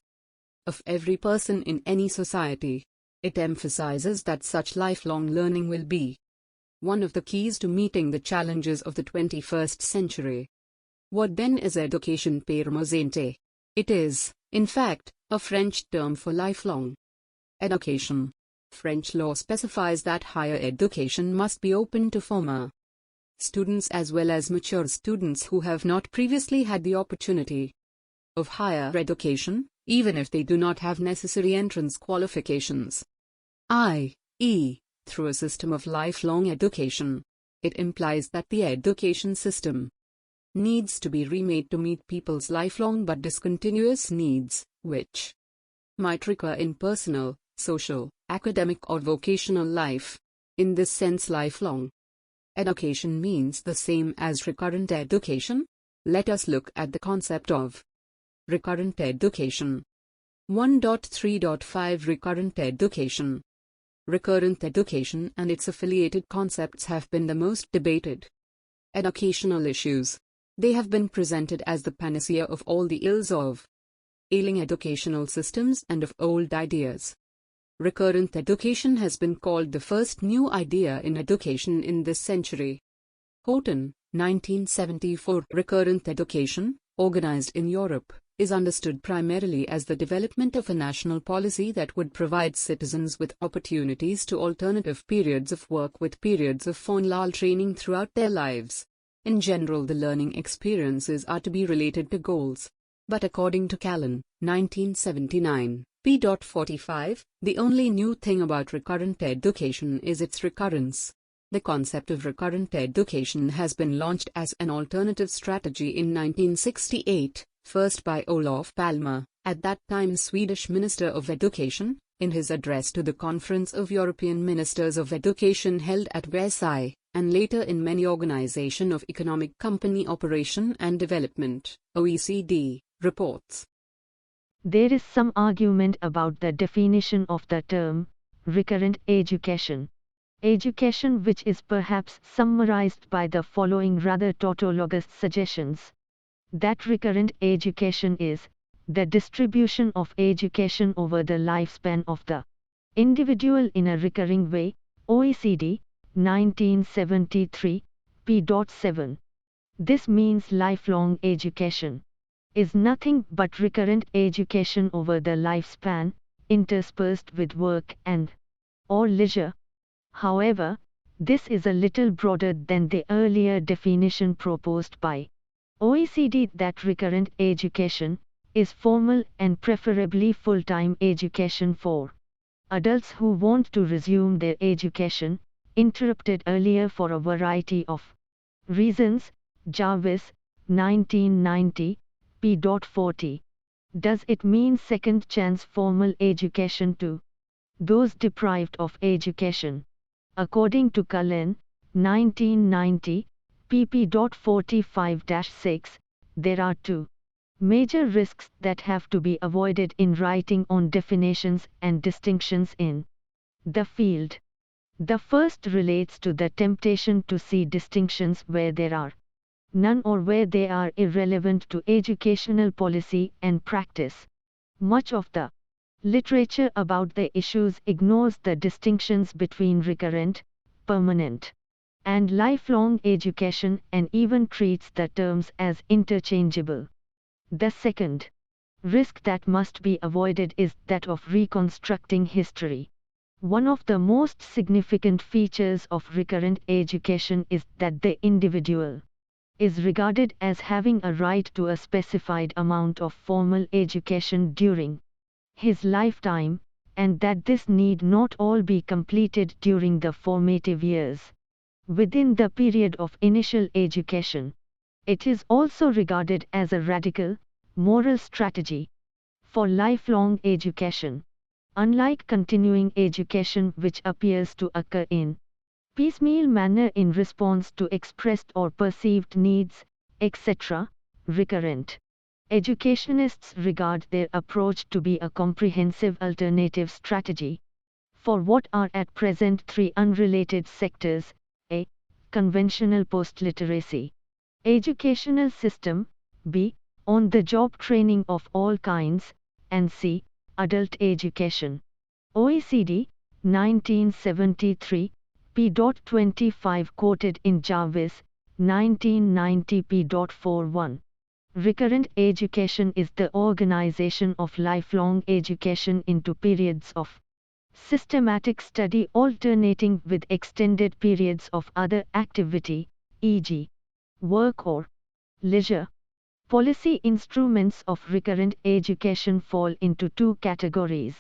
of every person in any society. It emphasizes that such lifelong learning will be one of the keys to meeting the challenges of the 21st century. What then is education permanente? It is, in fact, a French term for lifelong education. French law specifies that higher education must be open to former students as well as mature students who have not previously had the opportunity of higher education, even if they do not have necessary entrance qualifications, i.e., through a system of lifelong education. It implies that the education system needs to be remade to meet people's lifelong but discontinuous needs, which might recur in personal, social, academic or vocational life. In this sense, lifelong education means the same as recurrent education. Let us look at the concept of recurrent education. 1.3.5 Recurrent education. Recurrent education and its affiliated concepts have been the most debated educational issues. They have been presented as the panacea of all the ills of ailing educational systems and of old ideas. Recurrent education has been called the first new idea in education in this century. Houghton, 1974. Recurrent education, organized in Europe, is understood primarily as the development of a national policy that would provide citizens with opportunities to alternative periods of work with periods of formal training throughout their lives. In general, the learning experiences are to be related to goals. But according to Callan, 1979, p. 45, the only new thing about recurrent education is its recurrence. The concept of recurrent education has been launched as an alternative strategy in 1968, first by Olof Palme, at that time Swedish Minister of Education, in his address to the Conference of European Ministers of Education held at Versailles, and later in many Organization of Economic Company Operation and Development, OECD, reports. There is some argument about the definition of the term recurrent education. Education, which is perhaps summarized by the following rather tautologous suggestions: that recurrent education is the distribution of education over the lifespan of the individual in a recurring way. OECD, 1973, p. 7. This means lifelong education is nothing but recurrent education over the lifespan, interspersed with work and or leisure. However, this is a little broader than the earlier definition proposed by OECD that recurrent education is formal and preferably full-time education for adults who want to resume their education, interrupted earlier for a variety of reasons. Jarvis, 1990, p.40. Does it mean second chance formal education to those deprived of education? According to Cullen, 1990, pp.45-6, there are two major risks that have to be avoided in writing on definitions and distinctions in the field. The first relates to the temptation to see distinctions where there are none or where they are irrelevant to educational policy and practice. Much of the literature about the issues ignores the distinctions between recurrent, permanent, and lifelong education and even treats the terms as interchangeable. The second risk that must be avoided is that of reconstructing history. One of the most significant features of recurrent education is that the individual is regarded as having a right to a specified amount of formal education during his lifetime, and that this need not all be completed during the formative years within the period of initial education. It is also regarded as a radical, moral strategy for lifelong education. Unlike continuing education, which appears to occur in piecemeal manner in response to expressed or perceived needs, etc., recurrent educationists regard their approach to be a comprehensive alternative strategy for what are at present three unrelated sectors: a. Conventional post-literacy educational system, b. On-the-job training of all kinds, and c. Adult education. OECD, 1973, p.25 quoted in Jarvis, 1990 p.41. Recurrent education is the organization of lifelong education into periods of systematic study alternating with extended periods of other activity, e.g., work or leisure. Policy instruments of recurrent education fall into two categories: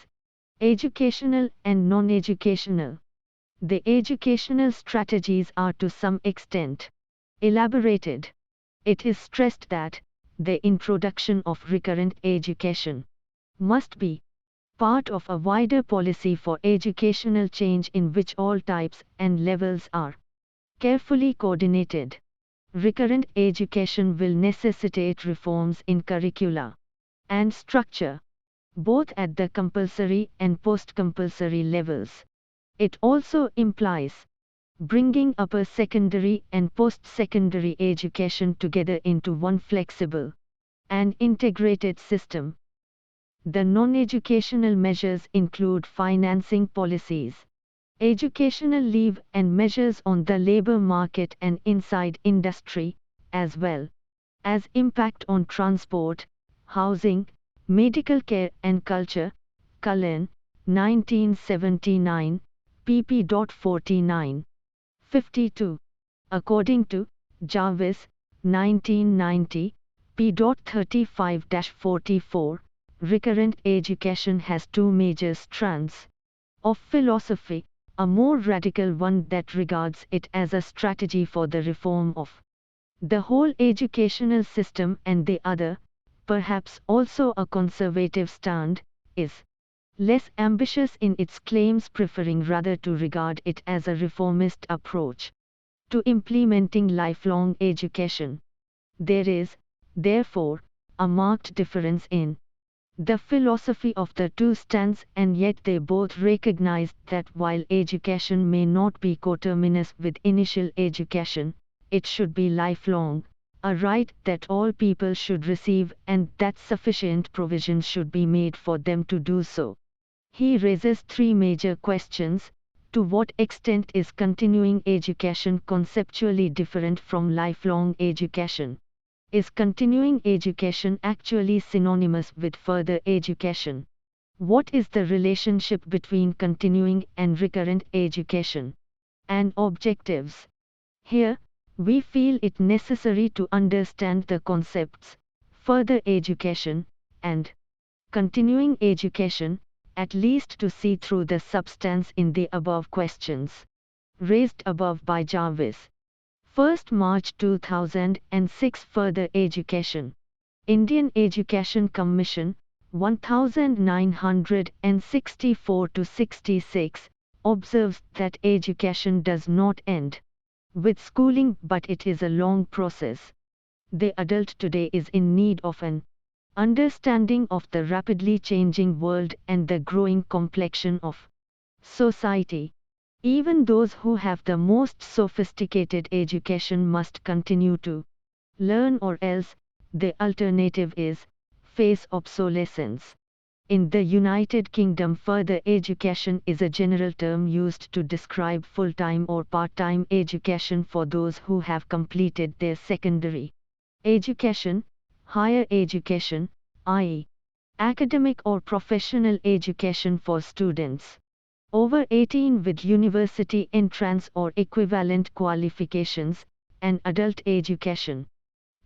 educational and non-educational. The educational strategies are to some extent elaborated. It is stressed that the introduction of recurrent education must be part of a wider policy for educational change in which all types and levels are carefully coordinated. Recurrent education will necessitate reforms in curricula and structure, both at the compulsory and post-compulsory levels. It also implies bringing upper secondary and post-secondary education together into one flexible and integrated system. The non-educational measures include financing policies, educational leave and measures on the labor market and inside industry, as well as impact on transport, housing, medical care and culture. Cullen, 1979, pp.49. 52. According to Jarvis, 1990, p.35-44, recurrent education has two major strands of philosophy: a more radical one that regards it as a strategy for the reform of the whole educational system, and the other, perhaps also a conservative stand, is less ambitious in its claims, preferring rather to regard it as a reformist approach to implementing lifelong education. There is, therefore, a marked difference in the philosophy of the two stands, and yet they both recognize that while education may not be coterminous with initial education, it should be lifelong, a right that all people should receive, and that sufficient provision should be made for them to do so. He raises three major questions. To what extent is continuing education conceptually different from lifelong education? Is continuing education actually synonymous with further education? What is the relationship between continuing and recurrent education? And objectives. Here, we feel it necessary to understand the concepts further education and continuing education, at least to see through the substance in the above questions raised above by Jarvis. 1st March 2006 Further Education. Indian Education Commission, 1964-66, observes that education does not end with schooling but it is a long process. The adult today is in need of an understanding of the rapidly changing world and the growing complexion of society. Even those who have the most sophisticated education must continue to learn, or else the alternative is face obsolescence. In the United Kingdom, further education is a general term used to describe full-time or part-time education for those who have completed their secondary education, higher education, i.e., academic or professional education for students over 18 with university entrance or equivalent qualifications, and adult education.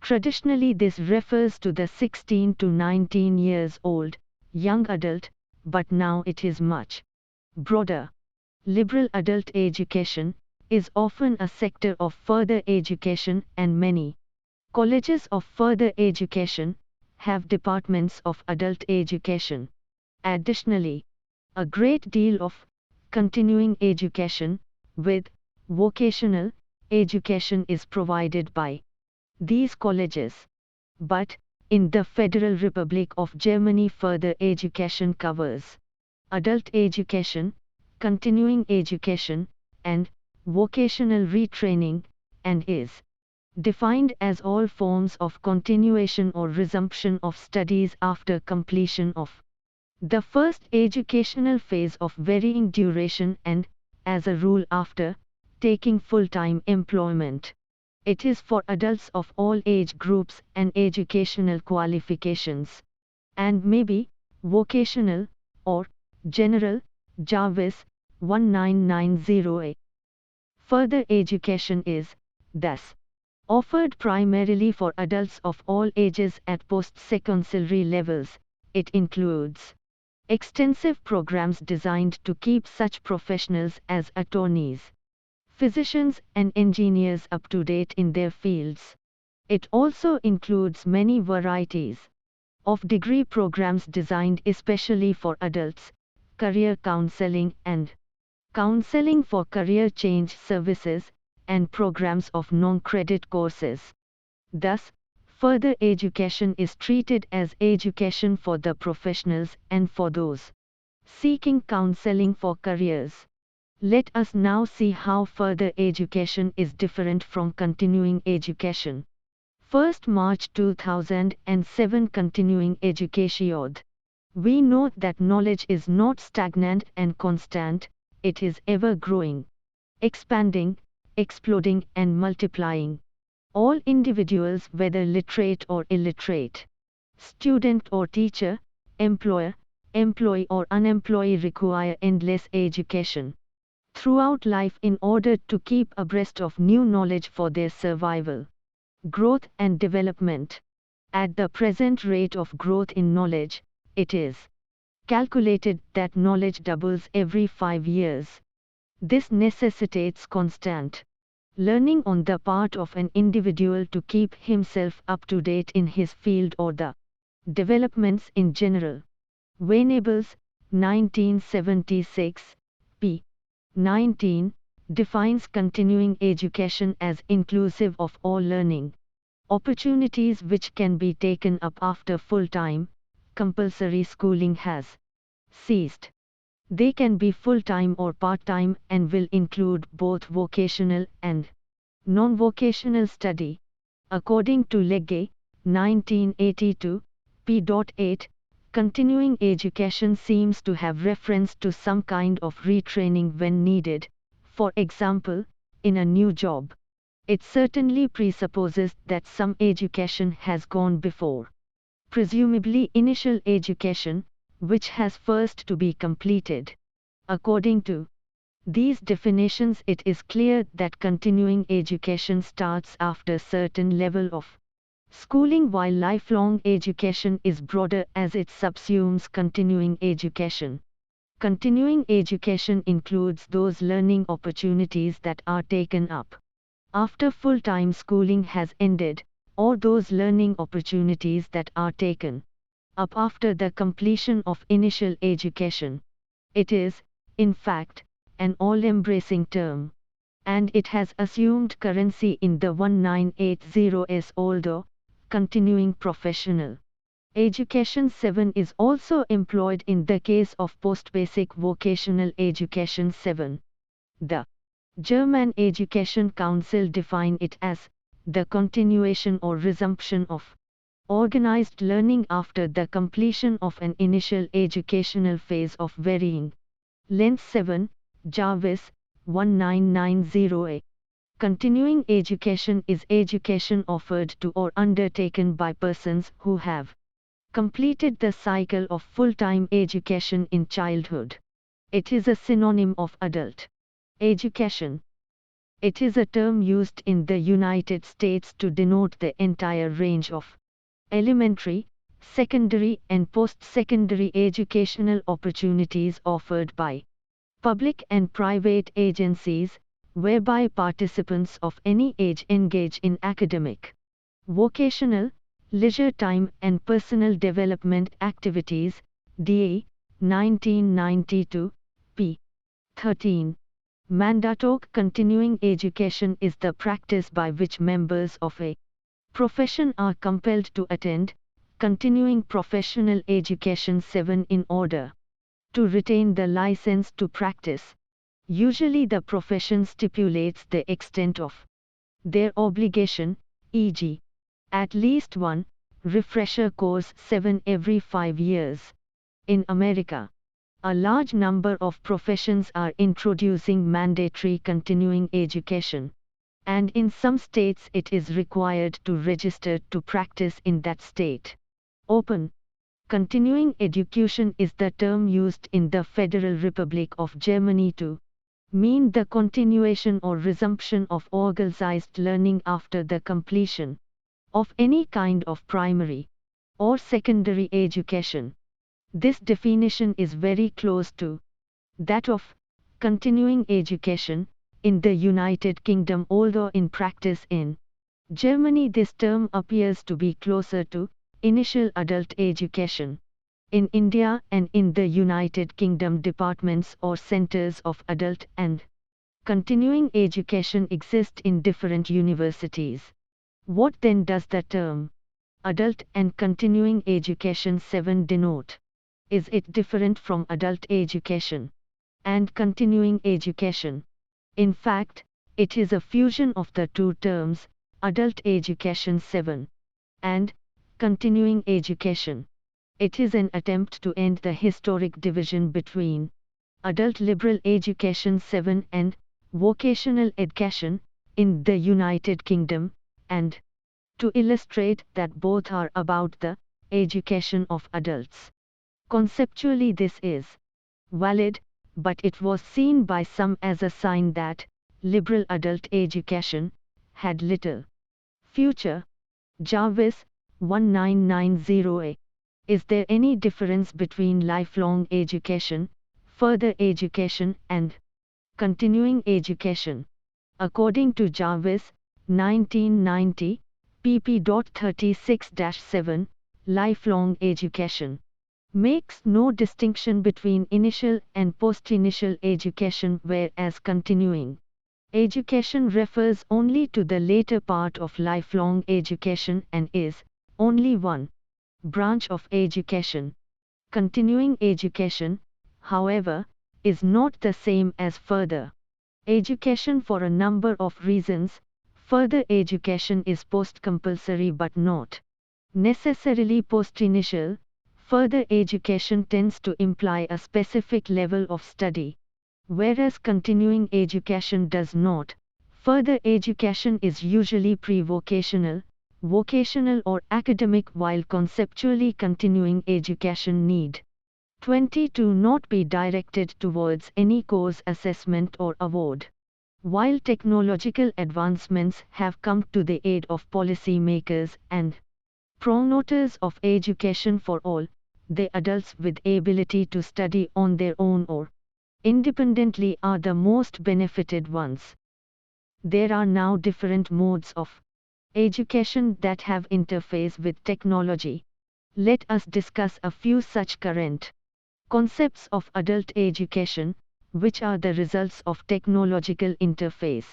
Traditionally, this refers to the 16 to 19 years old, young adult, but now it is much broader. Liberal adult education is often a sector of further education, and many colleges of further education have departments of adult education. Additionally, a great deal of continuing education with vocational education is provided by these colleges. But, in the Federal Republic of Germany, further education covers adult education, continuing education, and vocational retraining, and is defined as all forms of continuation or resumption of studies after completion of the first educational phase of varying duration and, as a rule, after taking full-time employment. It is for adults of all age groups and educational qualifications, and may be vocational or general. Jarvis, 1990A. Further education is, thus, offered primarily for adults of all ages at post-secondary levels. It includes extensive programs designed to keep such professionals as attorneys, physicians, and engineers up to date in their fields. It also includes many varieties of degree programs designed especially for adults, career counseling and counseling for career change services, and programs of non-credit courses. Thus, further education is treated as education for the professionals and for those seeking counseling for careers. Let us now see how further education is different from continuing education. 1st March 2007 Continuing Education. We note that knowledge is not stagnant and constant, it is ever growing, expanding, exploding, and multiplying. All individuals, whether literate or illiterate, student or teacher, employer, employee or unemployed, require endless education throughout life in order to keep abreast of new knowledge for their survival, growth, and development. At the present rate of growth in knowledge, it is calculated that knowledge doubles every 5 years. This necessitates constant learning on the part of an individual to keep himself up to date in his field or the developments in general. Venables, 1976, p. 19, defines continuing education as inclusive of all learning opportunities which can be taken up after full-time, compulsory schooling has ceased. They can be full-time or part-time and will include both vocational and non-vocational study. According to Legge, 1982, p.8, continuing education seems to have reference to some kind of retraining when needed, for example, in a new job. It certainly presupposes that some education has gone before. Presumably initial education, which has first to be completed. According to these definitions, it is clear that continuing education starts after certain level of schooling, while lifelong education is broader as it subsumes continuing education. Continuing education includes those learning opportunities that are taken up After full-time schooling has ended, or those learning opportunities that are taken up after the completion of initial education. It is, in fact, an all-embracing term, and it has assumed currency in the 1980s although continuing professional education 7 is also employed in the case of post-basic vocational education 7. The German Education Council define it as the continuation or resumption of organized learning after the completion of an initial educational phase of varying length 7, Jarvis, 1990a. Continuing education is education offered to or undertaken by persons who have completed the cycle of full-time education in childhood. It is a synonym of adult education. It is a term used in the United States to denote the entire range of elementary, secondary and post-secondary educational opportunities offered by public and private agencies, whereby participants of any age engage in academic, vocational, leisure time and personal development activities. DA 1992, p. 13. Mandatory continuing education is the practice by which members of a profession are compelled to attend continuing professional education 7 in order to retain the license to practice. Usually the profession stipulates the extent of their obligation, e.g., at least one refresher course 7 every 5 years. In America, a large number of professions are introducing mandatory continuing education, and in some states it is required to register to practice in that state. Open continuing education is the term used in the Federal Republic of Germany to mean the continuation or resumption of organized learning after the completion of any kind of primary or secondary education. This definition is very close to that of continuing education in the United Kingdom, although in practice in Germany this term appears to be closer to initial adult education. In India and in the United Kingdom, departments or centers of adult and continuing education exist in different universities. What then does the term adult and continuing education 7 denote? Is it different from adult education and continuing education? In fact, it is a fusion of the two terms, adult education 7 and continuing education. It is an attempt to end the historic division between adult liberal education 7 and vocational education in the United Kingdom, and to illustrate that both are about the education of adults. Conceptually this is valid, but it was seen by some as a sign that liberal adult education had little future. Jarvis, 1990a. Is there any difference between lifelong education, further education and continuing education? According to Jarvis, 1990, pp. 36-7, lifelong education makes no distinction between initial and post-initial education, whereas continuing education refers only to the later part of lifelong education and is only one branch of education. Continuing education, however, is not the same as further education for a number of reasons. Further education is post-compulsory but not necessarily post-initial. Further education tends to imply a specific level of study, whereas continuing education does not. Further education is usually pre-vocational, vocational or academic, while conceptually continuing education need 20 to not be directed towards any course assessment or award. While technological advancements have come to the aid of policy makers and promoters of education for all, the adults with ability to study on their own or independently are the most benefited ones. There are now different modes of education that have interface with technology. Let us discuss a few such current concepts of adult education, which are the results of technological interface.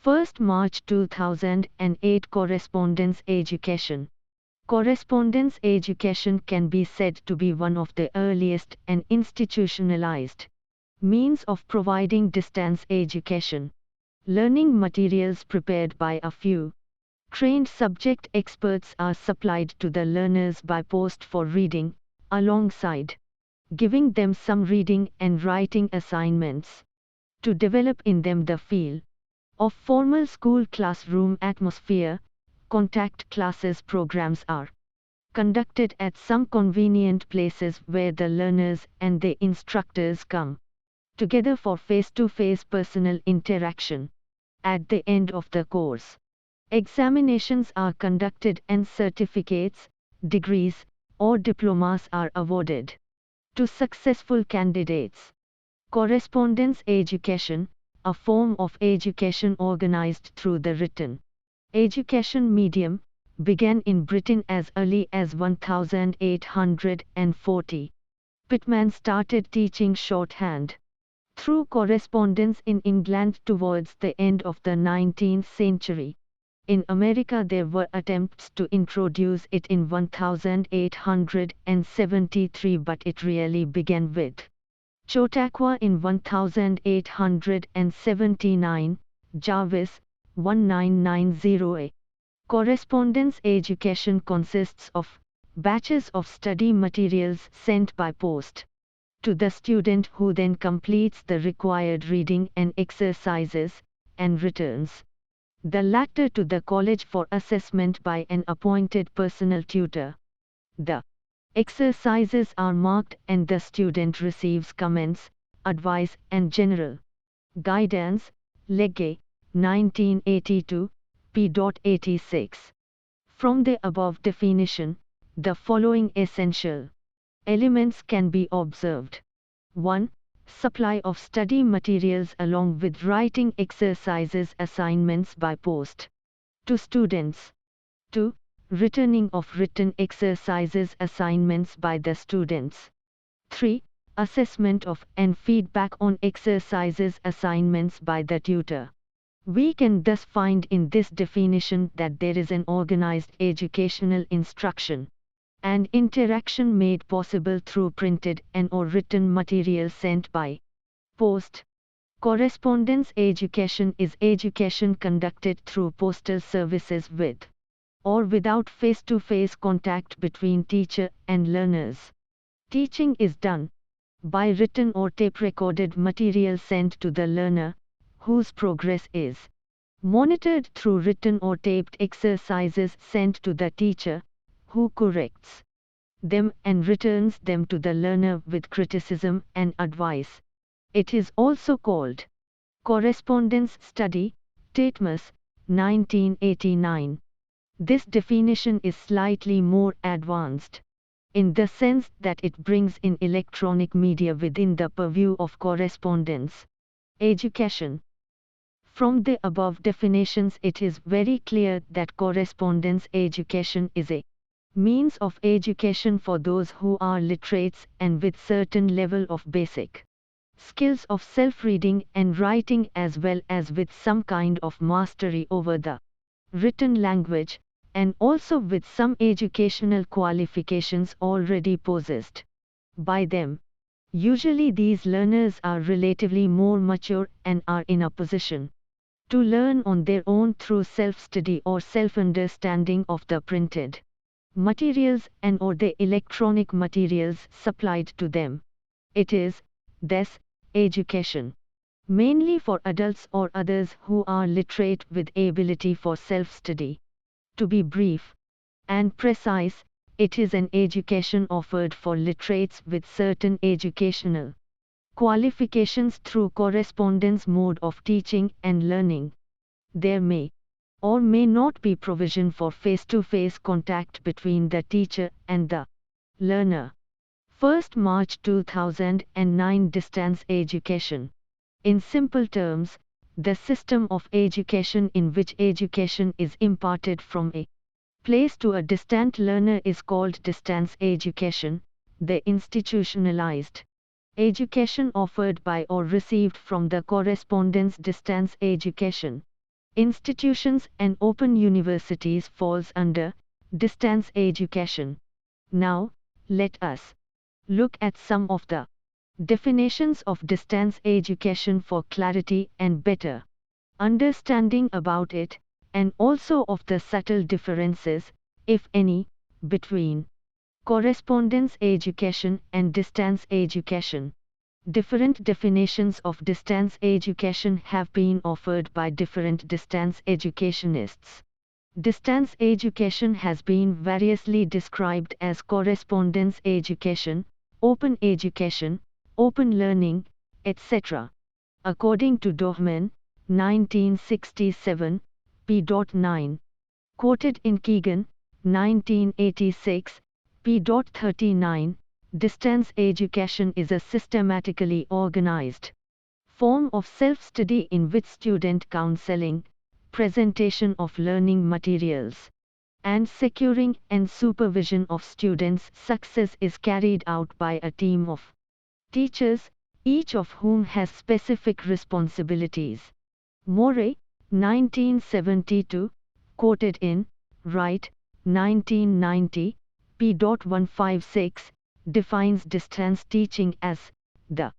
1st March 2008 Correspondence education. Correspondence education can be said to be one of the earliest and institutionalized means of providing distance education. Learning materials prepared by a few trained subject experts are supplied to the learners by post for reading, alongside giving them some reading and writing assignments to develop in them the feel of formal school classroom atmosphere. Contact classes programs are conducted at some convenient places where the learners and the instructors come together for face-to-face personal interaction. At the end of the course, examinations are conducted and certificates, degrees, or diplomas are awarded to successful candidates. Correspondence education, a form of education organized through the written education medium, began in Britain as early as 1840. Pitman started teaching shorthand through correspondence in England towards the end of the 19th century. In America there were attempts to introduce it in 1873, but it really began with Chautauqua in 1879, Jarvis, 1990a. Correspondence education consists of batches of study materials sent by post to the student, who then completes the required reading and exercises, and returns the latter to the college for assessment by an appointed personal tutor. The exercises are marked and the student receives comments, advice and general guidance. Legge, 1982, p.86. From the above definition, the following essential elements can be observed. 1. Supply of study materials along with writing exercises assignments by post to students. 2. Returning of written exercises assignments by the students. 3. Assessment of and feedback on exercises assignments by the tutor. We can thus find in this definition that there is an organized educational instruction and interaction made possible through printed and or written material sent by post. Correspondence education is education conducted through postal services with or without face-to-face contact between teacher and learners. Teaching is done by written or tape-recorded material sent to the learner, whose progress is monitored through written or taped exercises sent to the teacher, who corrects them and returns them to the learner with criticism and advice. It is also called correspondence study, Tatmus, 1989. This definition is slightly more advanced, in the sense that it brings in electronic media within the purview of correspondence education. From the above definitions, it is very clear that correspondence education is a means of education for those who are literates and with certain level of basic skills of self-reading and writing, as well as with some kind of mastery over the written language, and also with some educational qualifications already possessed by them. Usually these learners are relatively more mature and are in a position to learn on their own through self-study or self-understanding of the printed materials and or the electronic materials supplied to them. It is, thus, education mainly for adults or others who are literate with ability for self-study. To be brief and precise, it is an education offered for literates with certain educational qualifications through correspondence mode of teaching and learning. There may or may not be provision for face-to-face contact between the teacher and the learner. 1st March 2009 Distance education. In simple terms, the system of education in which education is imparted from a place to a distant learner is called distance education. The institutionalized education offered by or received from the correspondence distance education institutions and open universities falls under distance education. Now, let us look at some of the definitions of distance education for clarity and better understanding about it, and also of the subtle differences, if any, between correspondence education and distance education. Different definitions of distance education have been offered by different distance educationists. Distance education has been variously described as correspondence education, open learning, etc. According to Dohman, 1967, p.9. Quoted in Keegan, 1986, p.39, distance education is a systematically organized form of self-study in which student counseling, presentation of learning materials, and securing and supervision of students' success is carried out by a team of teachers, each of whom has specific responsibilities. Morey, 1972, quoted in Wright, 1990, p.156, defines distance teaching as the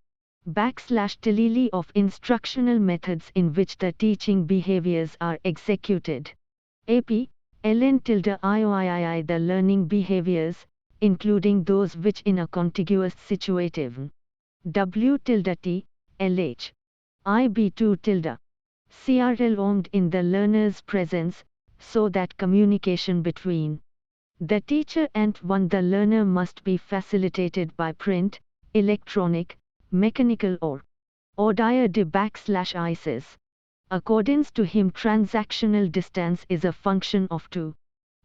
/tilili of instructional methods in which the teaching behaviors are executed. AP, LN-IOII the learning behaviors, including those which in a contiguous situative W-T, LH, IB2 CRL owned in the learner's presence, so that communication between the teacher and the learner must be facilitated by print, electronic, mechanical or audio /ISIS. According to him, transactional distance is a function of two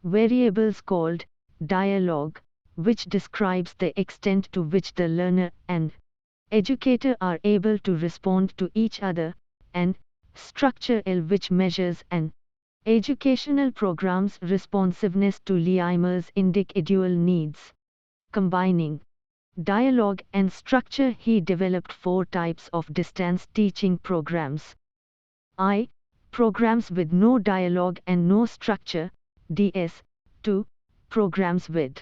variables called dialogue, which describes the extent to which the learner and educator are able to respond to each other, and structure L, which measures an educational program's responsiveness to Leimer's individual needs. Combining dialogue and structure, he developed 4 types of distance teaching programs. I. Programs with no dialogue and no structure, DS. 2. Programs with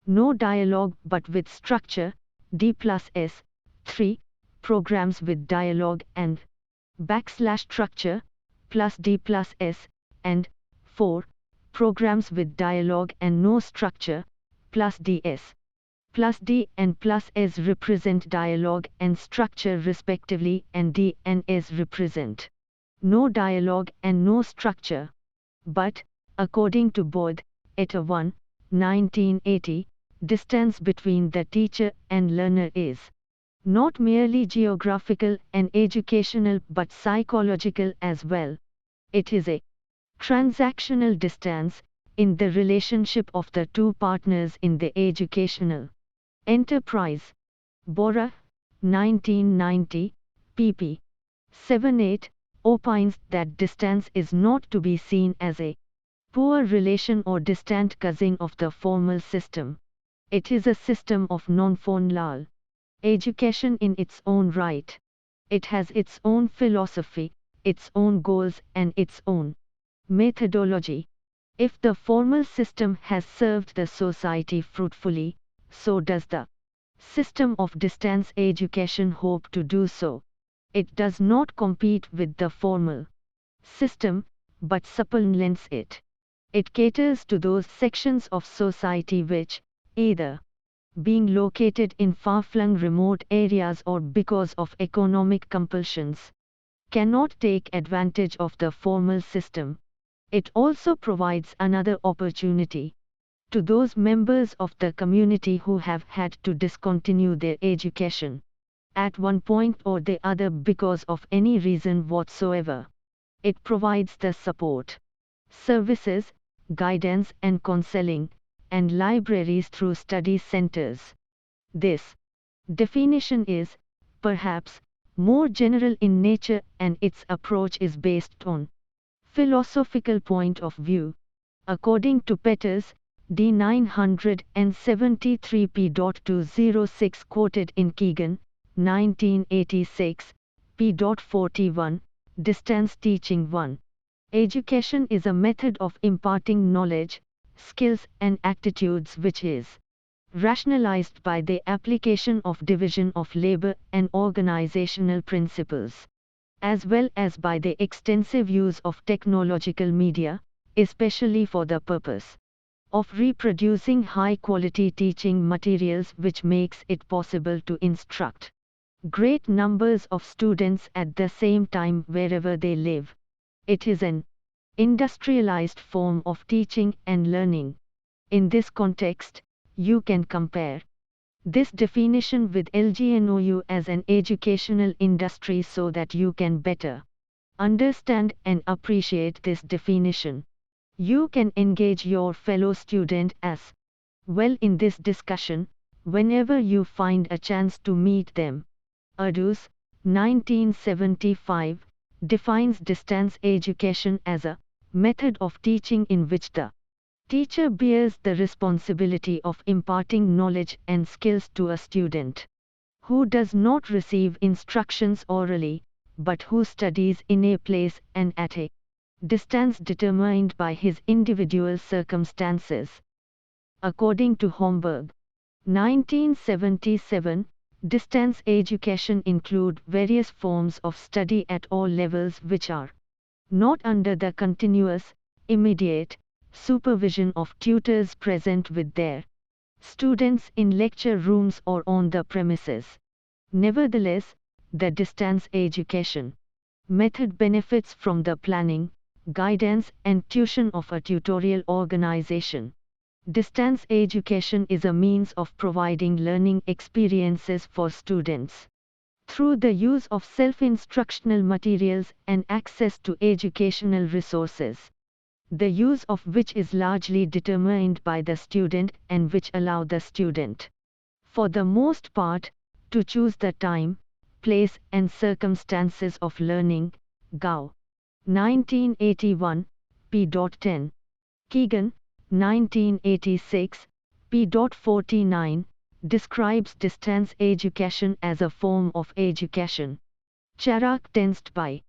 no dialogue but with structure, D+S. 3. Programs with dialogue and /structure, plus D+S. And 4. Programs with dialogue and no structure, plus DS. Plus D and plus S represent dialogue and structure respectively, and D and S represent no dialogue and no structure. But, according to Bodh, et al. 1, 1980, distance between the teacher and learner is not merely geographical and educational but psychological as well. It is a transactional distance in the relationship of the two partners in the educational enterprise. Bora, 1990, pp. 7-8, opines that distance is not to be seen as a poor relation or distant cousin of the formal system. It is a system of non-formal education in its own right. It has its own philosophy, its own goals and its own methodology. If the formal system has served the society fruitfully, so does the system of distance education hope to do so. It does not compete with the formal system, but supplements it. It caters to those sections of society which, either being located in far-flung remote areas or because of economic compulsions, cannot take advantage of the formal system. It also provides another opportunity to those members of the community who have had to discontinue their education at one point or the other because of any reason whatsoever. It provides the support, services, guidance and counseling, and libraries through study centers. This definition is, perhaps, more general in nature, and its approach is based on philosophical point of view. According to Peters, D 973 p.206 quoted in Keegan, 1986, p.41, Distance Teaching 1. Education is a method of imparting knowledge, skills and attitudes which is rationalized by the application of division of labor and organizational principles, as well as by the extensive use of technological media, especially for the purpose of reproducing high-quality teaching materials, which makes it possible to instruct great numbers of students at the same time wherever they live. It is an industrialized form of teaching and learning. In this context, you can compare this definition with IGNOU as an educational industry so that you can better understand and appreciate this definition. You can engage your fellow student as well in this discussion whenever you find a chance to meet them. Ardus, 1975, defines distance education as a method of teaching in which the teacher bears the responsibility of imparting knowledge and skills to a student who does not receive instructions orally, but who studies in a place and at a distance determined by his individual circumstances. According to Homburg, 1977, distance education include various forms of study at all levels which are not under the continuous, immediate supervision of tutors present with their students in lecture rooms or on the premises. Nevertheless, the distance education method benefits from the planning, guidance and tuition of a tutorial organization. Distance education is a means of providing learning experiences for students through the use of self-instructional materials and access to educational resources, the use of which is largely determined by the student and which allow the student, for the most part, to choose the time, place and circumstances of learning. Gao, 1981, p.10. Keegan, 1986, p.49, describes distance education as a form of education. Charak tensed by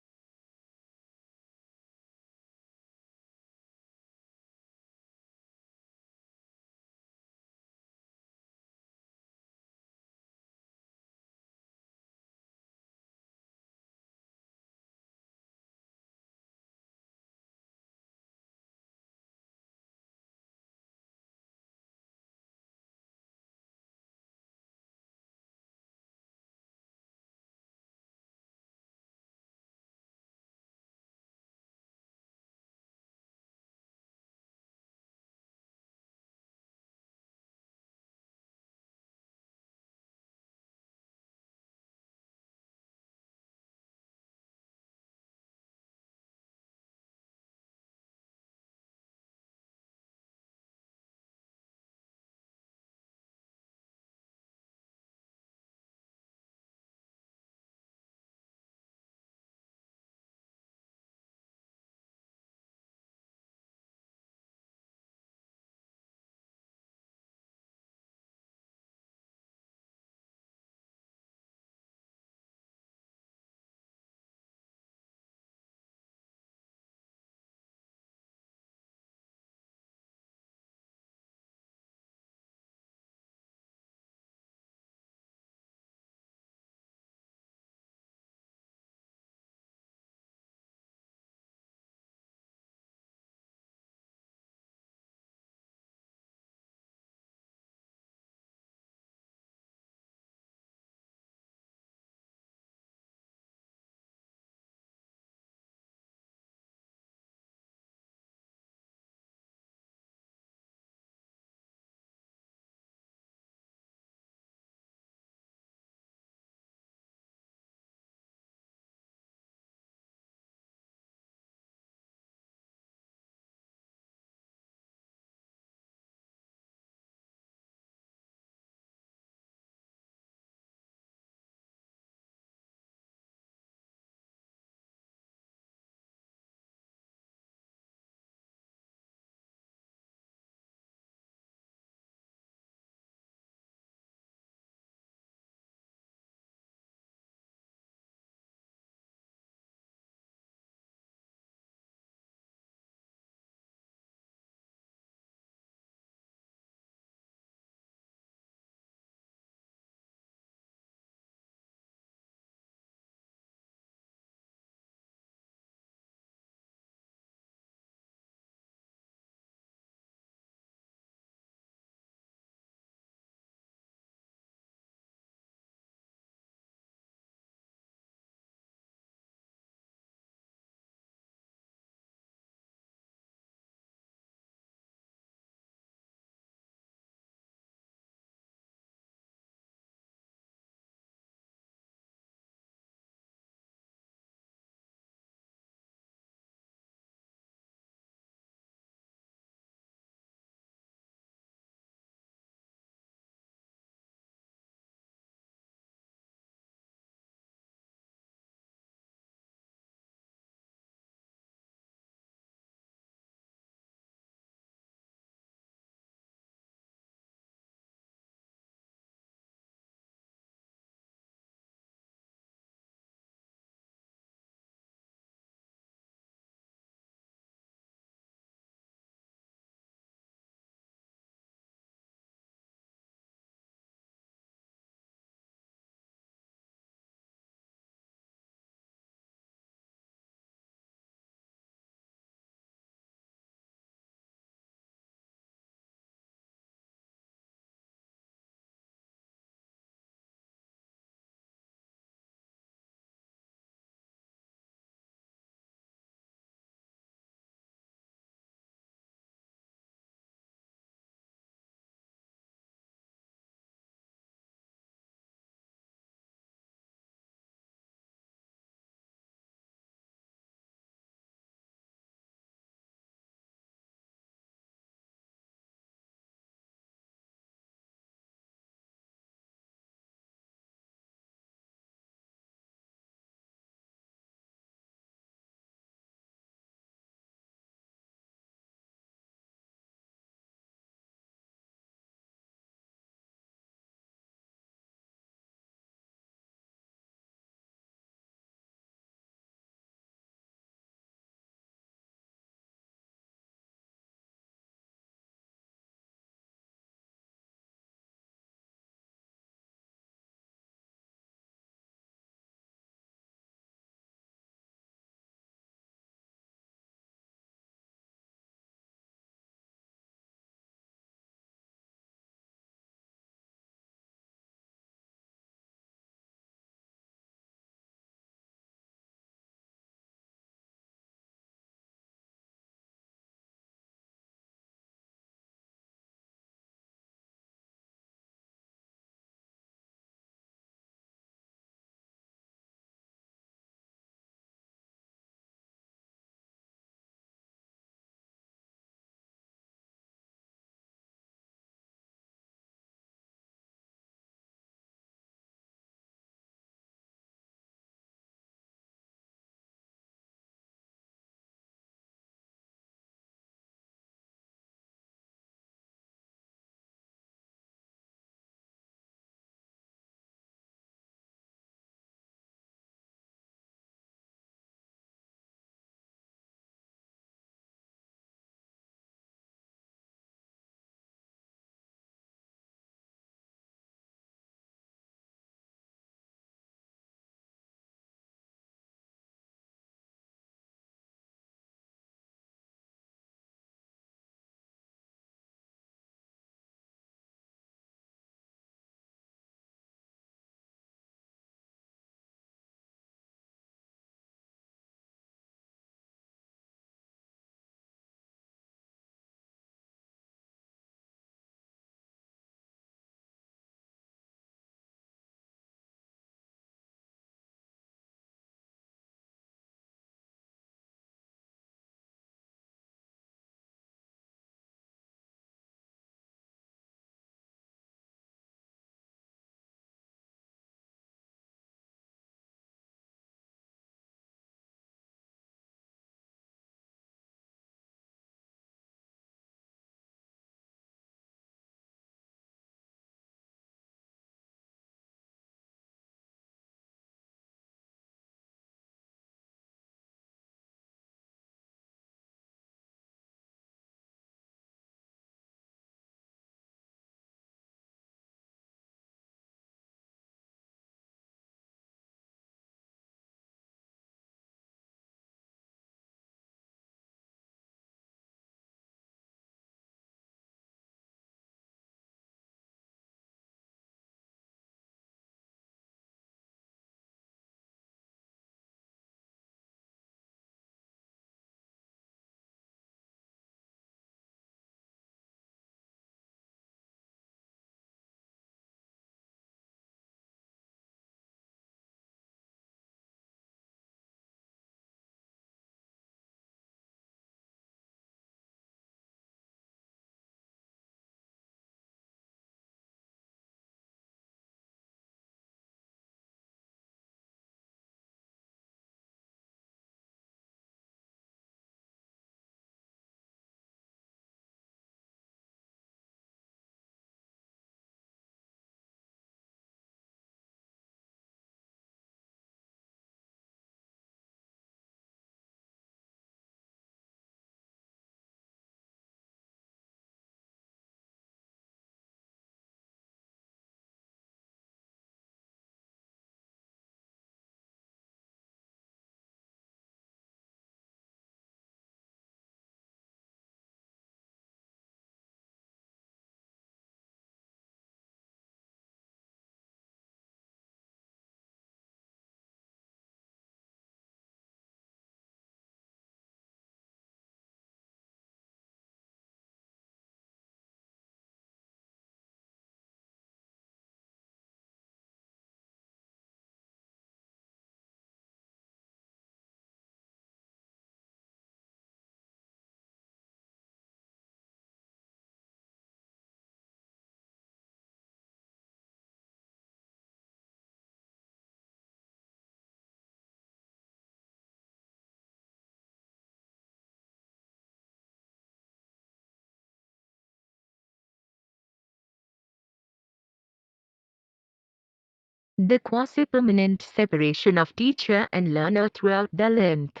The quasi-permanent separation of teacher and learner throughout the length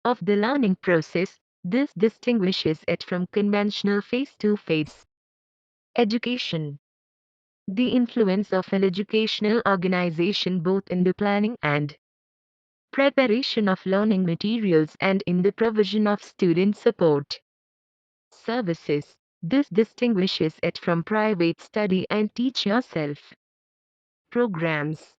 of the learning process. This distinguishes it from conventional face-to-face education. The influence of an educational organization both in the planning and preparation of learning materials and in the provision of student support services. This distinguishes it from private study and teach yourself programs.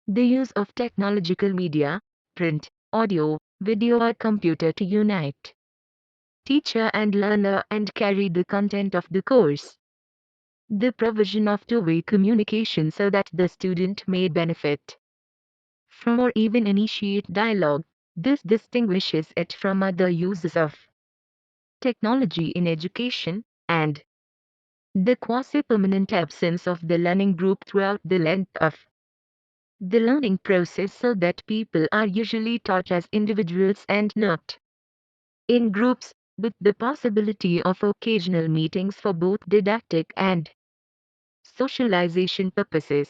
The use of technological media, print, audio, video or computer to unite teacher and learner and carry the content of the course. The provision of two-way communication so that the student may benefit from or even initiate dialogue. This distinguishes it from other uses of technology in education, and the quasi-permanent absence of the learning group throughout the length of the learning process so that people are usually taught as individuals and not in groups, with the possibility of occasional meetings for both didactic and socialization purposes.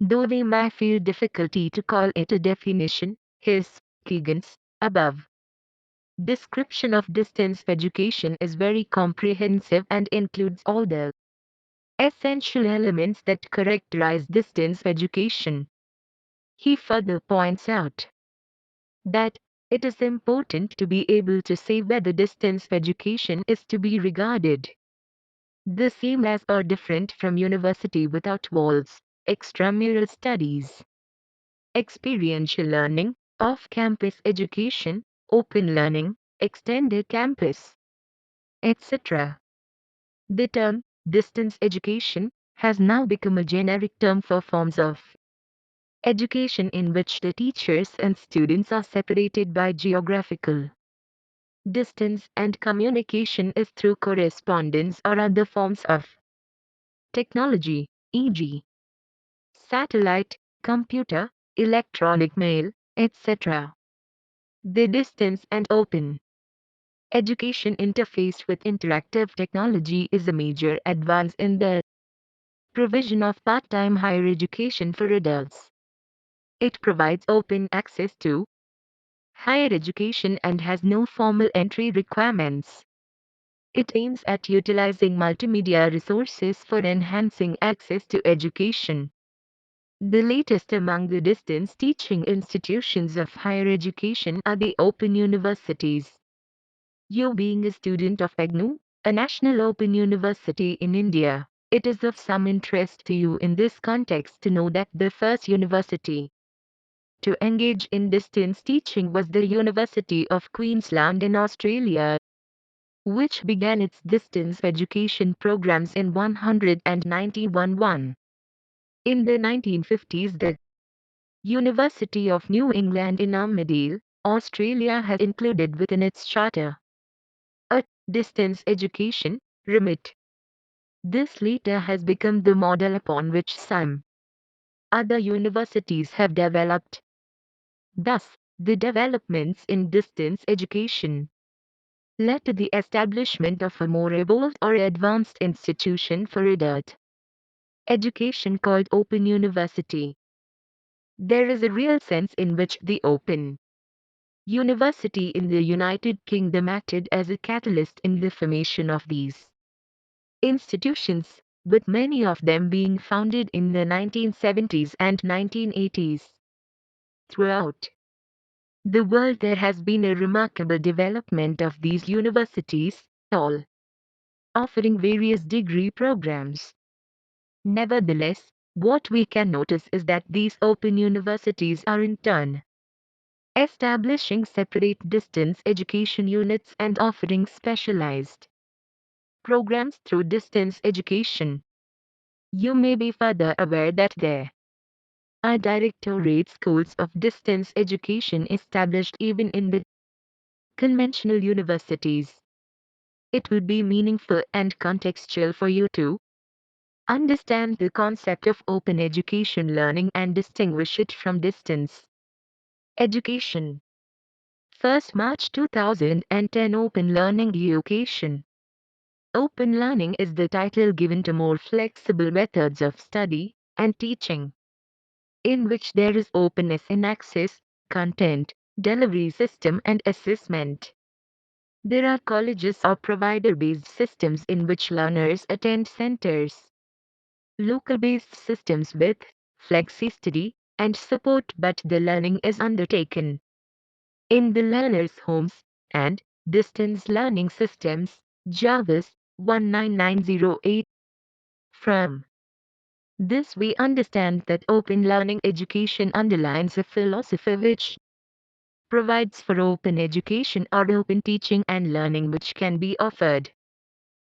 Though we may feel difficulty to call it a definition, his, Keegan's, above description of distance education is very comprehensive and includes all the essential elements that characterize distance education. He further points out that it is important to be able to say whether distance education is to be regarded the same as or different from university without walls, extramural studies, experiential learning, off-campus education, open learning, extended campus, etc. The term distance education has now become a generic term for forms of education in which the teachers and students are separated by geographical distance and communication is through correspondence or other forms of technology, e.g., satellite, computer, electronic mail, etc. The distance and open education interface with interactive technology is a major advance in the provision of part-time higher education for adults. It provides open access to higher education and has no formal entry requirements. It aims at utilizing multimedia resources for enhancing access to education. The latest among the distance teaching institutions of higher education are the Open Universities. You being a student of IGNOU, a national open university in India, it is of some interest to you in this context to know that the first university to engage in distance teaching was the University of Queensland in Australia, which began its distance education programs in 191. In the 1950s, the University of New England in Armidale, Australia has included within its charter a distance education remit. This later has become the model upon which some other universities have developed. Thus, the developments in distance education led to the establishment of a more evolved or advanced institution for adult education called Open University. There is a real sense in which the Open University in the United Kingdom acted as a catalyst in the formation of these institutions, with many of them being founded in the 1970s and 1980s. Throughout the world there has been a remarkable development of these universities, all offering various degree programs. Nevertheless, what we can notice is that these open universities are in turn establishing separate distance education units and offering specialized programs through distance education. You may be further aware that there are directorate schools of distance education established even in the conventional universities. It would be meaningful and contextual for you to understand the concept of open education learning and distinguish it from distance education. 1st March 2010 Open Learning Education. Open learning is the title given to more flexible methods of study, and teaching, in which there is openness in access, content, delivery system and assessment. There are colleges or provider-based systems in which learners attend centers, local-based systems with flexi-study and support, but the learning is undertaken in the learners' homes, and distance learning systems, Jarvis 19908. From this we understand that open learning education underlines a philosophy which provides for open education or open teaching and learning, which can be offered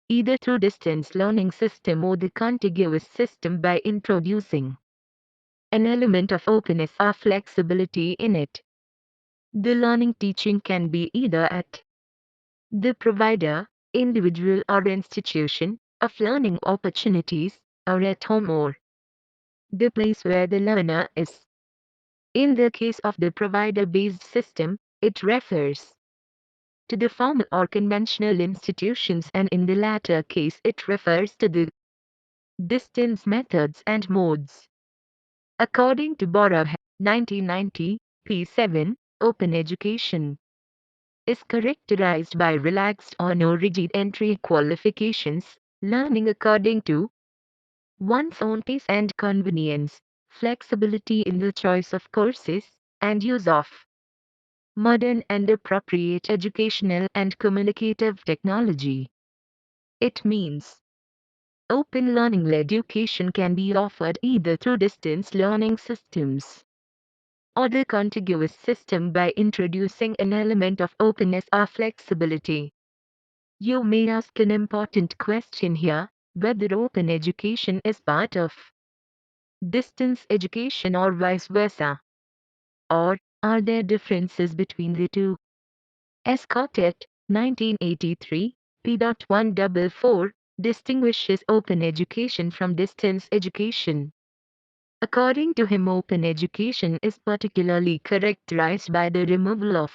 either through distance learning system or the contiguous system by introducing an element of openness or flexibility in it. The learning teaching can be either at the provider, individual or institution of learning opportunities, or at home or the place where the learner is. In the case of the provider-based system, it refers to the formal or conventional institutions, and in the latter case it refers to the distance methods and modes. According to Borah 1990, p. 7, open education is characterized by relaxed or no rigid entry qualifications, learning according to one's own pace and convenience, flexibility in the choice of courses, and use of modern and appropriate educational and communicative technology. It means open learning education can be offered either through distance learning systems or the contiguous system by introducing an element of openness or flexibility. You may ask an important question here, whether open education is part of distance education or vice versa. Or, are there differences between the two? Scott et 1983, p.144, distinguishes open education from distance education. According to him, open education is particularly characterized by the removal of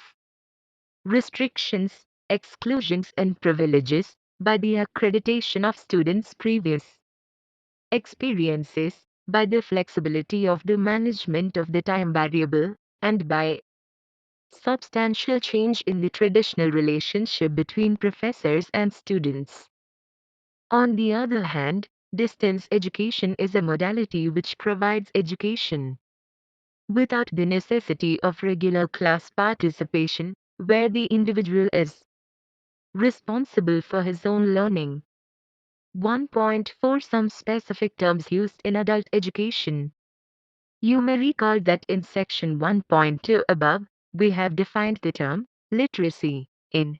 restrictions, exclusions and privileges, by the accreditation of students' previous experiences, by the flexibility of the management of the time variable, and by substantial change in the traditional relationship between professors and students. On the other hand, distance education is a modality which provides education without the necessity of regular class participation, where the individual is responsible for his own learning. 1.4 Some specific terms used in adult education. You may recall that in section 1.2 above, we have defined the term literacy in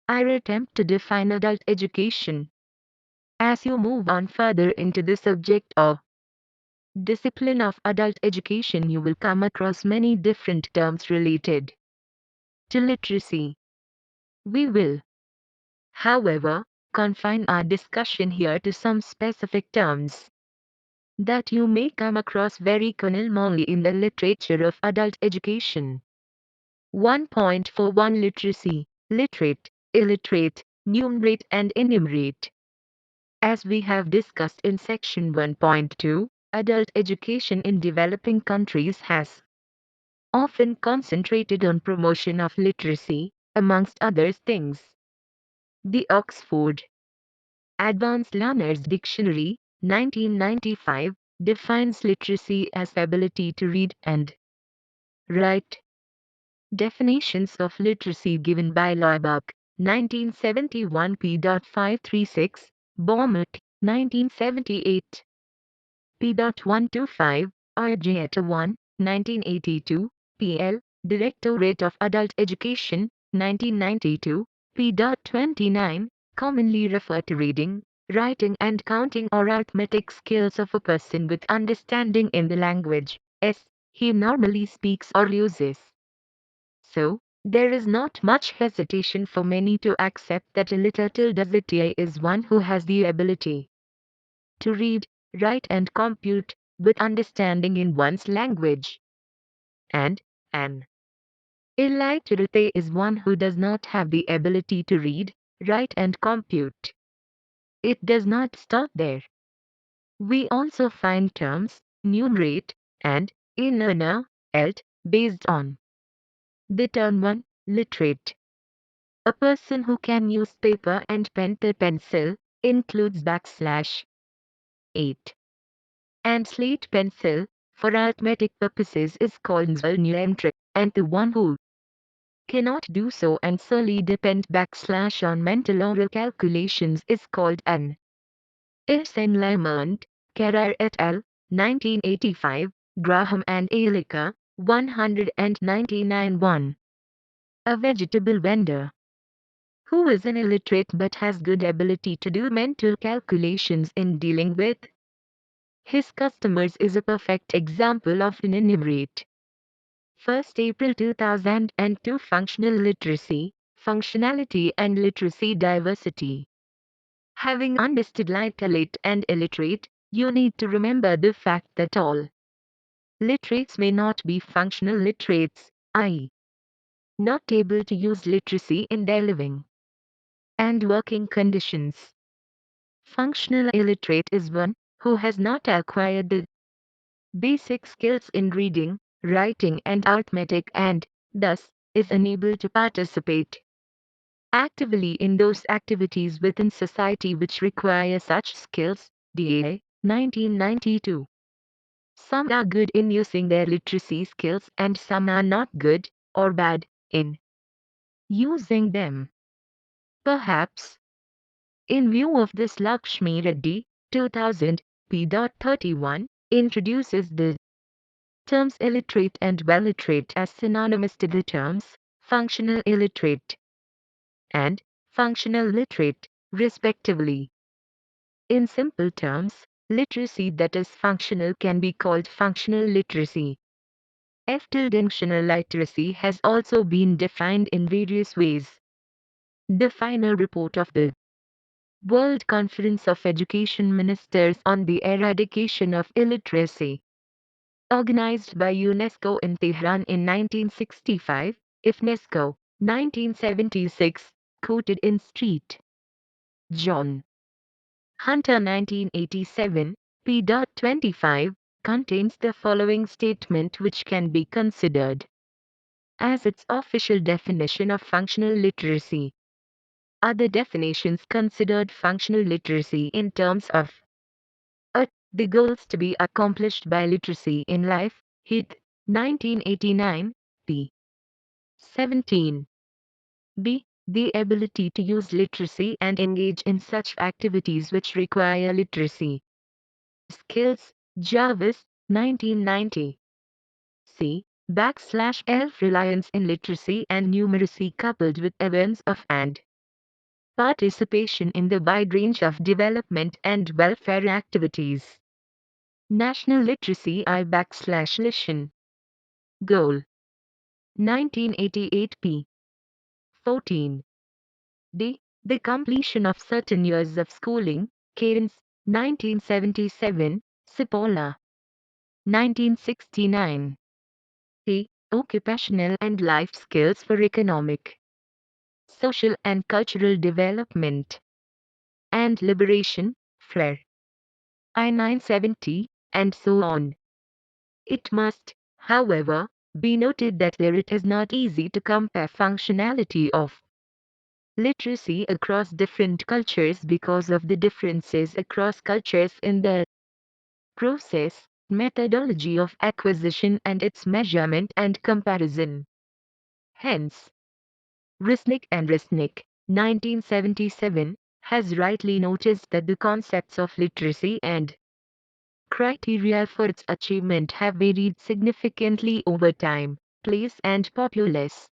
our attempt to define adult education. As you move on further into the subject of discipline of adult education, you will come across many different terms related to literacy. We will, however, confine our discussion here to some specific terms that you may come across very commonly in the literature of adult education. 1.41 Literacy, literate, illiterate, numerate and enumerate. As we have discussed in section 1.2, adult education in developing countries has often concentrated on promotion of literacy, amongst other things. The Oxford Advanced Learners Dictionary, 1995, defines literacy as ability to read and write. Definitions of literacy given by Loibach, 1971 p.536, Baumert, 1978. p.125, IGNOU, 1982, pl. Directorate of Adult Education, 1992, p.29, commonly refer to reading, writing and counting or arithmetic skills of a person with understanding in the language he normally speaks or uses. So, there is not much hesitation for many to accept that a literate is one who has the ability to read, write and compute, with understanding in one's language. And an illiterate is one who does not have the ability to read, write and compute. It does not stop there. We also find terms numerate and learner elt based on the term 1, literate. A person who can use paper and pen to pencil includes \8. And slate pencil for arithmetic purposes is called numetric, and the one who cannot do so and solely depend on mental oral calculations is called an enlightenment. Carrere et al., 1985, Graham and Alica, 199 1. A vegetable vendor who is an illiterate but has good ability to do mental calculations in dealing with his customers is a perfect example of an enumerate. 1st April 2002 Functional literacy, functionality and literacy diversity. Having understood literate and illiterate, you need to remember the fact that all literates may not be functional literates, i.e., not able to use literacy in their living and working conditions. Functional illiterate is one who has not acquired the basic skills in reading, writing and arithmetic and, thus, is unable to participate actively in those activities within society which require such skills. DA, 1992. Some are good in using their literacy skills and some are not good, or bad, in using them. Perhaps, in view of this, Lakshmi Reddy, 2000, p.31, introduces the terms illiterate and well-literate as synonymous to the terms functional illiterate and functional literate, respectively. In simple terms, literacy that is functional can be called functional literacy. Functional literacy has also been defined in various ways. The final report of the World Conference of Education Ministers on the Eradication of Illiteracy, organized by UNESCO in Tehran in 1965, UNESCO, 1976, quoted in Street John Hunter 1987, p.25, contains the following statement which can be considered as its official definition of functional literacy. Other definitions considered functional literacy in terms of a. The goals to be accomplished by literacy in life, Heath, 1989, p. 17. B. The ability to use literacy and engage in such activities which require literacy. Skills, Jarvis, 1990. C. Self-reliance in literacy and numeracy coupled with awareness of and participation in the wide range of development and welfare activities. National Literacy I/Listen. Goal 1988 p. 14. D. The completion of certain years of schooling, Cairns, 1977, Cipolla, 1969. E. Occupational and life skills for economic, social and cultural development and liberation, Frere, I-970, and so on. It must, however, be noted that it is not easy to compare functionality of literacy across different cultures because of the differences across cultures in the process, methodology of acquisition and its measurement and comparison. Hence, Resnick, 1977, has rightly noticed that the concepts of literacy and criteria for its achievement have varied significantly over time, place and populace.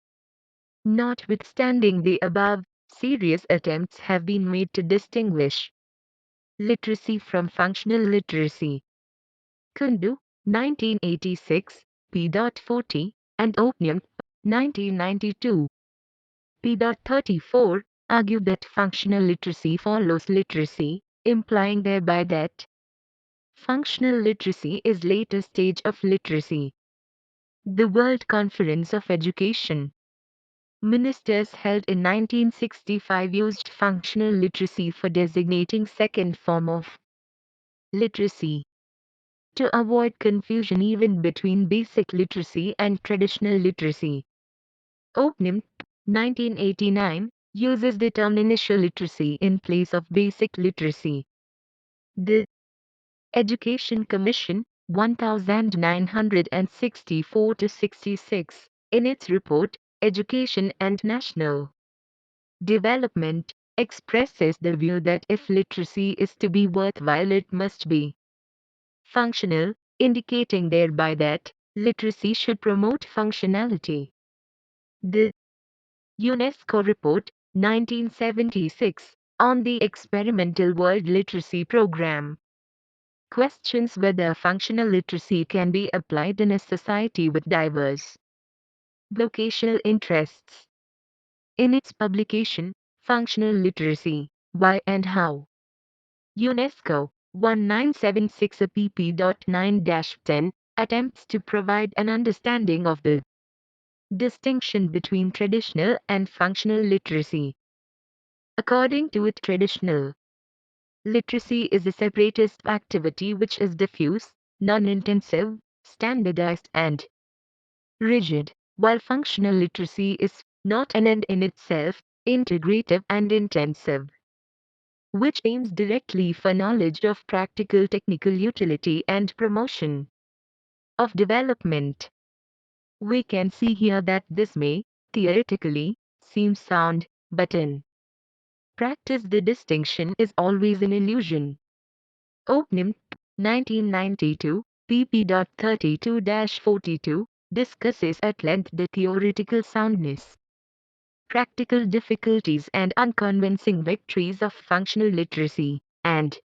Notwithstanding the above, serious attempts have been made to distinguish literacy from functional literacy. Kundu, 1986, p.40, and Opnium, 1992, p.34, argued that functional literacy follows literacy, implying thereby that functional literacy is later stage of literacy. The World Conference of Education Ministers held in 1965 used functional literacy for designating second form of literacy. To avoid confusion even between basic literacy and traditional literacy, OPNIM 1989 uses the term initial literacy in place of basic literacy. The Education Commission 1964-66 in its report Education and National Development expresses the view that if literacy is to be worthwhile it must be functional, indicating thereby that literacy should promote functionality. The UNESCO Report 1976 on the Experimental World Literacy Program questions whether functional literacy can be applied in a society with diverse vocational interests. In its publication, Functional Literacy, Why and How, UNESCO 1976 pp.9-10 attempts to provide an understanding of the distinction between traditional and functional literacy. According to it, traditional literacy is a separatist activity which is diffuse, non-intensive, standardized and rigid, while functional literacy is not an end in itself, integrative and intensive, which aims directly for knowledge of practical technical utility and promotion of development. We can see here that this may, theoretically, seem sound, but in practice the distinction is always an illusion. OPNIM 1992, pp.32-42, discusses at length the theoretical soundness, practical difficulties and unconvincing victories of functional literacy, and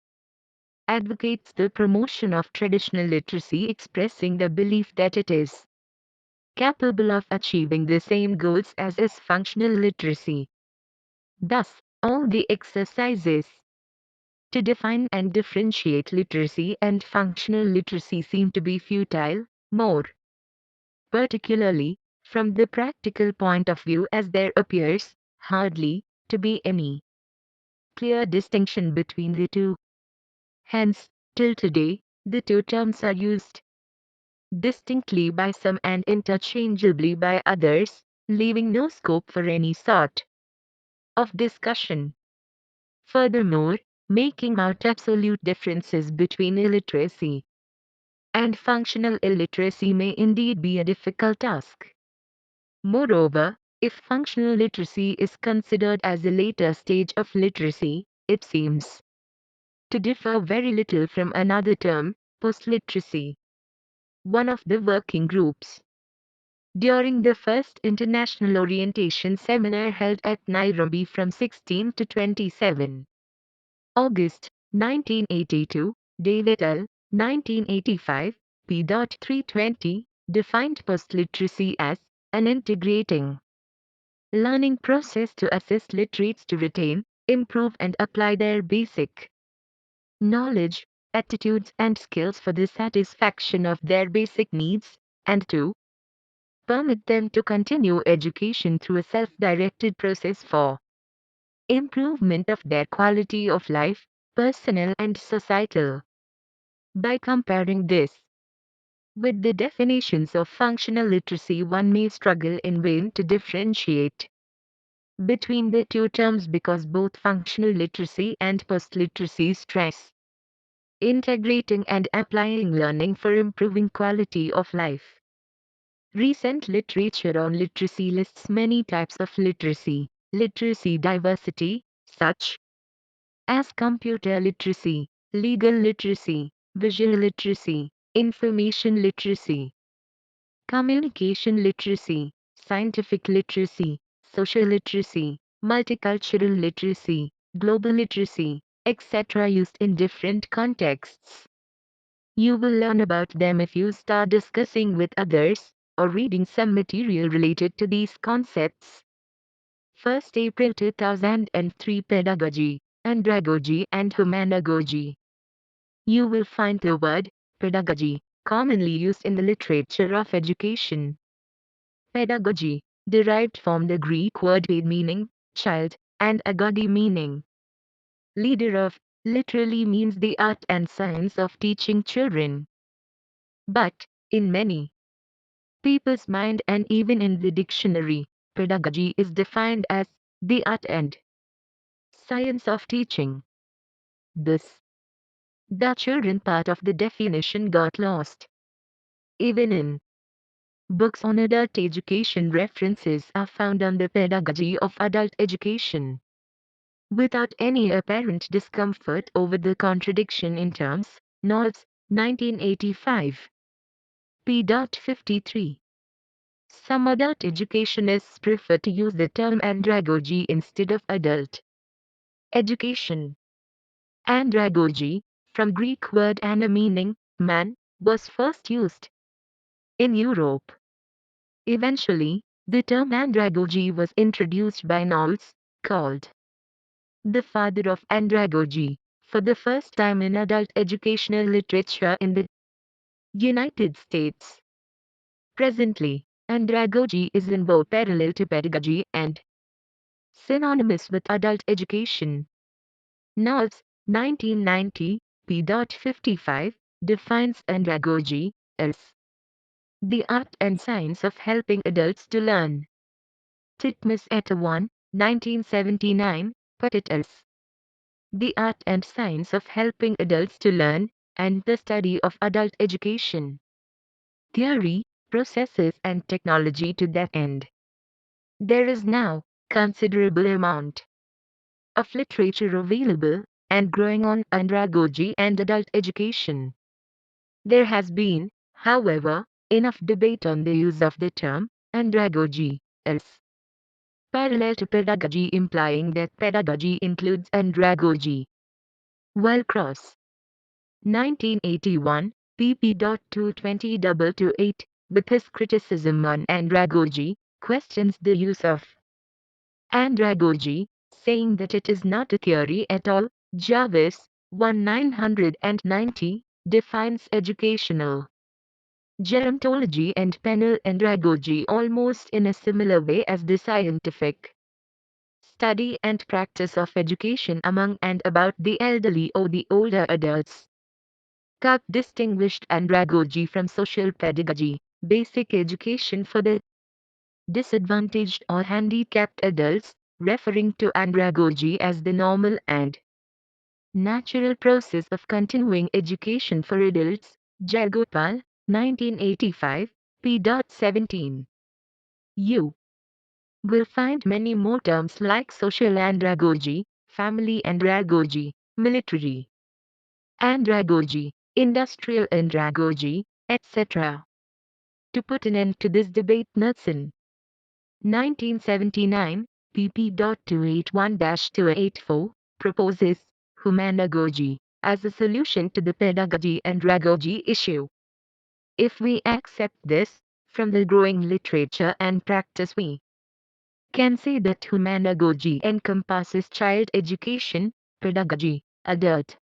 advocates the promotion of traditional literacy, expressing the belief that it is capable of achieving the same goals as is functional literacy. Thus, all the exercises to define and differentiate literacy and functional literacy seem to be futile, more particularly from the practical point of view, as there appears hardly to be any clear distinction between the two. Hence, till today, the two terms are used distinctly by some and interchangeably by others, leaving no scope for any sort of discussion. Furthermore, making out absolute differences between illiteracy and functional illiteracy may indeed be a difficult task. Moreover, if functional literacy is considered as a later stage of literacy, it seems to differ very little from another term, post-literacy. One of the working groups during the first International Orientation Seminar held at Nairobi from 16 to 27 August 1982, David L. 1985, p.320, defined post-literacy as an integrating learning process to assist literates to retain, improve and apply their basic knowledge, attitudes and skills for the satisfaction of their basic needs, and to permit them to continue education through a self-directed process for improvement of their quality of life, personal and societal. By comparing this with the definitions of functional literacy, one may struggle in vain to differentiate between the two terms because both functional literacy and post-literacy stress integrating and applying learning for improving quality of life. Recent literature on literacy lists many types of literacy diversity, such as computer literacy, legal literacy, visual literacy, information literacy, communication literacy, scientific literacy, social literacy, multicultural literacy, global literacy, etc. used in different contexts. You will learn about them if you start discussing with others or reading some material related to these concepts. 1st April 2003 Pedagogy, Andragogy and Humanagogy. You will find the word pedagogy commonly used in the literature of education. Pedagogy, derived from the Greek word paid meaning child, and agogé meaning leader of, literally means the art and science of teaching children. But, in many people's mind and even in the dictionary, pedagogy is defined as the art and science of teaching. This, the children part of the definition got lost. Even in books on adult education, references are found on the pedagogy of adult education. Without any apparent discomfort over the contradiction in terms, Knowles, 1985. p.53. Some adult educationists prefer to use the term andragogy instead of adult education. Andragogy, from Greek word ana meaning man, was first used in Europe. Eventually, the term andragogy was introduced by Knowles, called the father of andragogy, for the first time in adult educational literature in the United States. Presently, andragogy is in both parallel to pedagogy and synonymous with adult education. Knowles, 1990, p.55, defines andragogy as the art and science of helping adults to learn. Titmus et al., 1979, put it as the art and science of helping adults to learn, and the study of adult education. Theory, processes and technology to that end. There is now considerable amount of literature available and growing on andragogy and adult education. There has been, however, enough debate on the use of the term andragogy as parallel to pedagogy, implying that pedagogy includes andragogy. While Cross, 1981, pp.220-228, with his criticism on andragogy, questions the use of andragogy, saying that it is not a theory at all. Jarvis, 1990, defines educational gerontology and penal andragogy almost in a similar way as the scientific study and practice of education among and about the elderly or the older adults. Cup distinguished andragogy from social pedagogy, basic education for the disadvantaged or handicapped adults, referring to andragogy as the normal and natural process of continuing education for adults. Jayagopal, 1985, p.17. You will find many more terms like social andragogy, family andragogy, military andragogy, industrial andragogy, etc. To put an end to this debate, Knudsen, 1979, pp.281-284, proposes humanagogy as a solution to the pedagogy andragogy issue. If we accept this, from the growing literature and practice we can say that humanagogy encompasses child education, pedagogy, adult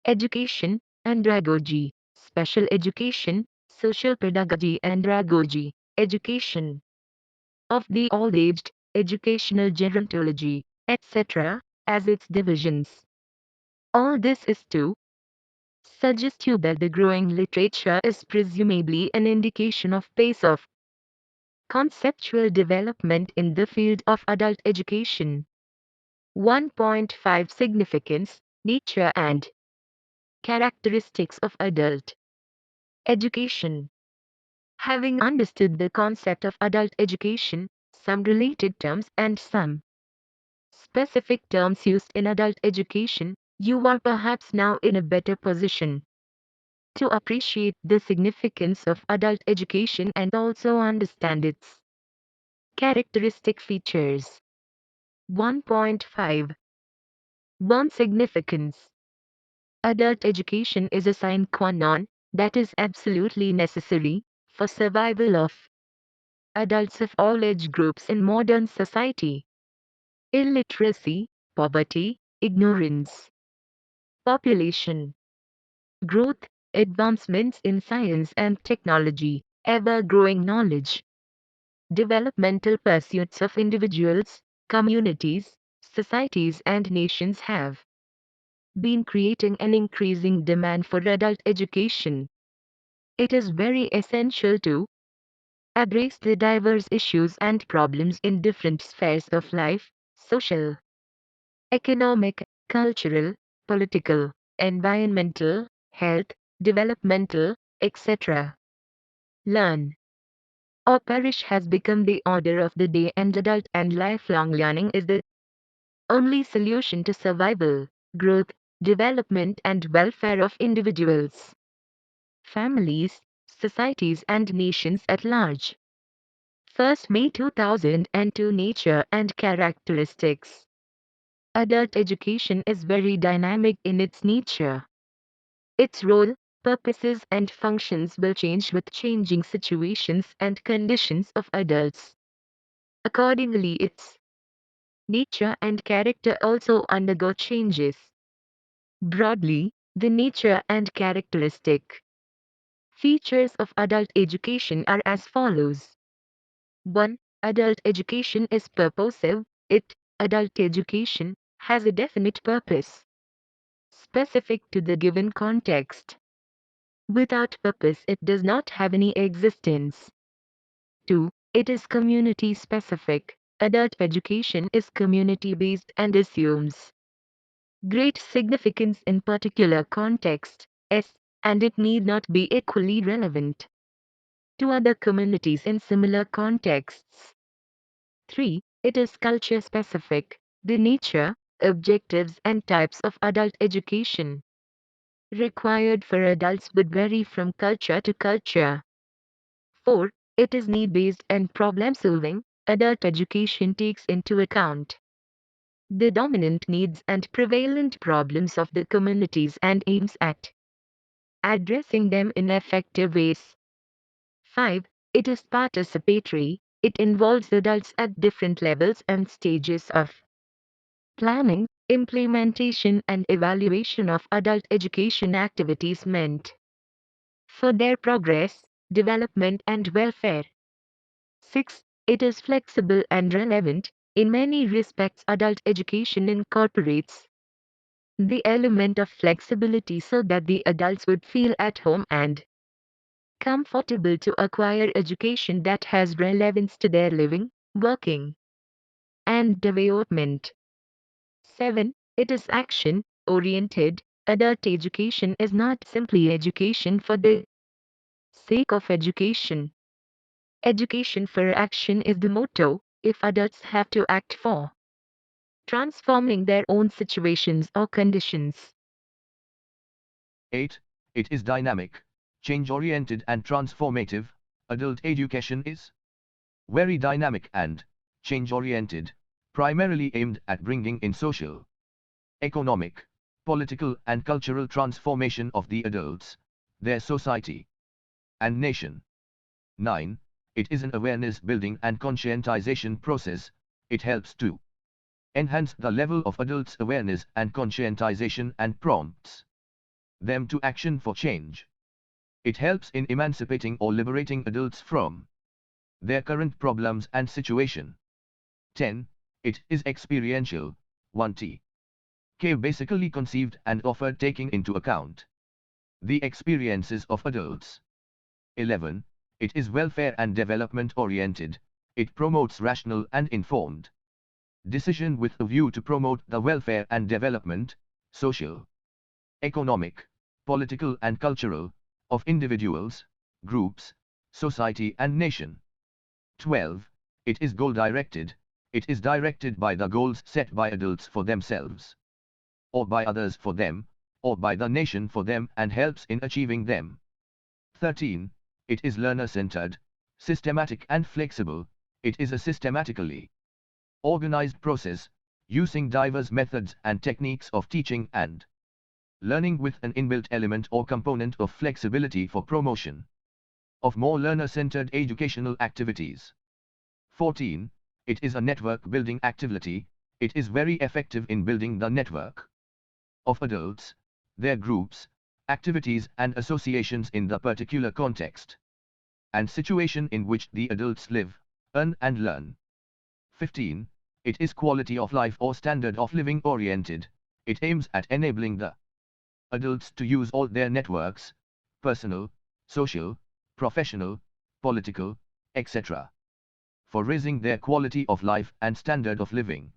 education, andragogy, special education, social pedagogy, andragogy, education of the old-aged, educational gerontology, etc., as its divisions. All this is to suggest you that the growing literature is presumably an indication of pace of conceptual development in the field of adult education. 1.5 Significance, nature and characteristics of adult education. Having understood the concept of adult education, some related terms and some specific terms used in adult education, you are perhaps now in a better position to appreciate the significance of adult education and also understand its characteristic features. 1.5 1. Significance. Adult education is a sine qua non that is absolutely necessary for survival of adults of all age groups in modern society. Illiteracy, poverty, ignorance, population growth, advancements in science and technology, ever-growing knowledge, developmental pursuits of individuals, communities, societies and nations have been creating an increasing demand for adult education. It is very essential to address the diverse issues and problems in different spheres of life: social, economic, cultural, political, environmental, health, developmental, etc. Learn or perish has become the order of the day, and adult and lifelong learning is the only solution to survival, growth, development, and welfare of individuals, families, societies, and nations at large. 1st May 2002. Nature and characteristics. Adult education is very dynamic in its nature. Its role, purposes, and functions will change with changing situations and conditions of adults. Accordingly, its nature and character also undergo changes. Broadly, the nature and characteristic features of adult education are as follows. 1. Adult education is purposive. Adult education has a definite purpose, specific to the given context. Without purpose, it does not have any existence. 2. It is community specific. Adult education is community based and assumes great significance in particular context, and it need not be equally relevant to other communities in similar contexts. 3. It is culture specific. The nature, objectives, and types of adult education required for adults would vary from culture to culture. 4. It is need-based and problem-solving. Adult education takes into account the dominant needs and prevalent problems of the communities and aims at addressing them in effective ways. 5. It is participatory. It involves adults at different levels and stages of planning, implementation, and evaluation of adult education activities meant for their progress, development, and welfare. 6. It is flexible and relevant. In many respects, adult education incorporates the element of flexibility so that the adults would feel at home and comfortable to acquire education that has relevance to their living, working, and development. 7. It is action oriented. Adult education is not simply education for the sake of education. Education for action is the motto. If adults have to act for transforming their own situations or conditions. 8. It is dynamic, change-oriented and transformative. Adult education is very dynamic and change-oriented, primarily aimed at bringing in social, economic, political and cultural transformation of the adults, their society, and nation. 9. It is an awareness-building and conscientization process. It helps to enhance the level of adults' awareness and conscientization and prompts them to action for change. It helps in emancipating or liberating adults from their current problems and situation. 10. It is experiential. 1T. K basically conceived and offered taking into account the experiences of adults. 11. It is welfare and development oriented. It promotes rational and informed decision with a view to promote the welfare and development, social, economic, political and cultural, of individuals, groups, society and nation. 12. It is goal-directed. It is directed by the goals set by adults for themselves, or by others for them, or by the nation for them, and helps in achieving them. 13. It is learner-centered, systematic and flexible. It is a systematically organized process, using diverse methods and techniques of teaching and learning with an inbuilt element or component of flexibility for promotion of more learner-centered educational activities. 14. It is a network-building activity. It is very effective in building the network of adults, their groups, activities and associations in the particular context and situation in which the adults live, earn and learn. 15. It is quality of life or standard of living oriented. It aims at enabling the adults to use all their networks, personal, social, professional, political, etc., for raising their quality of life and standard of living.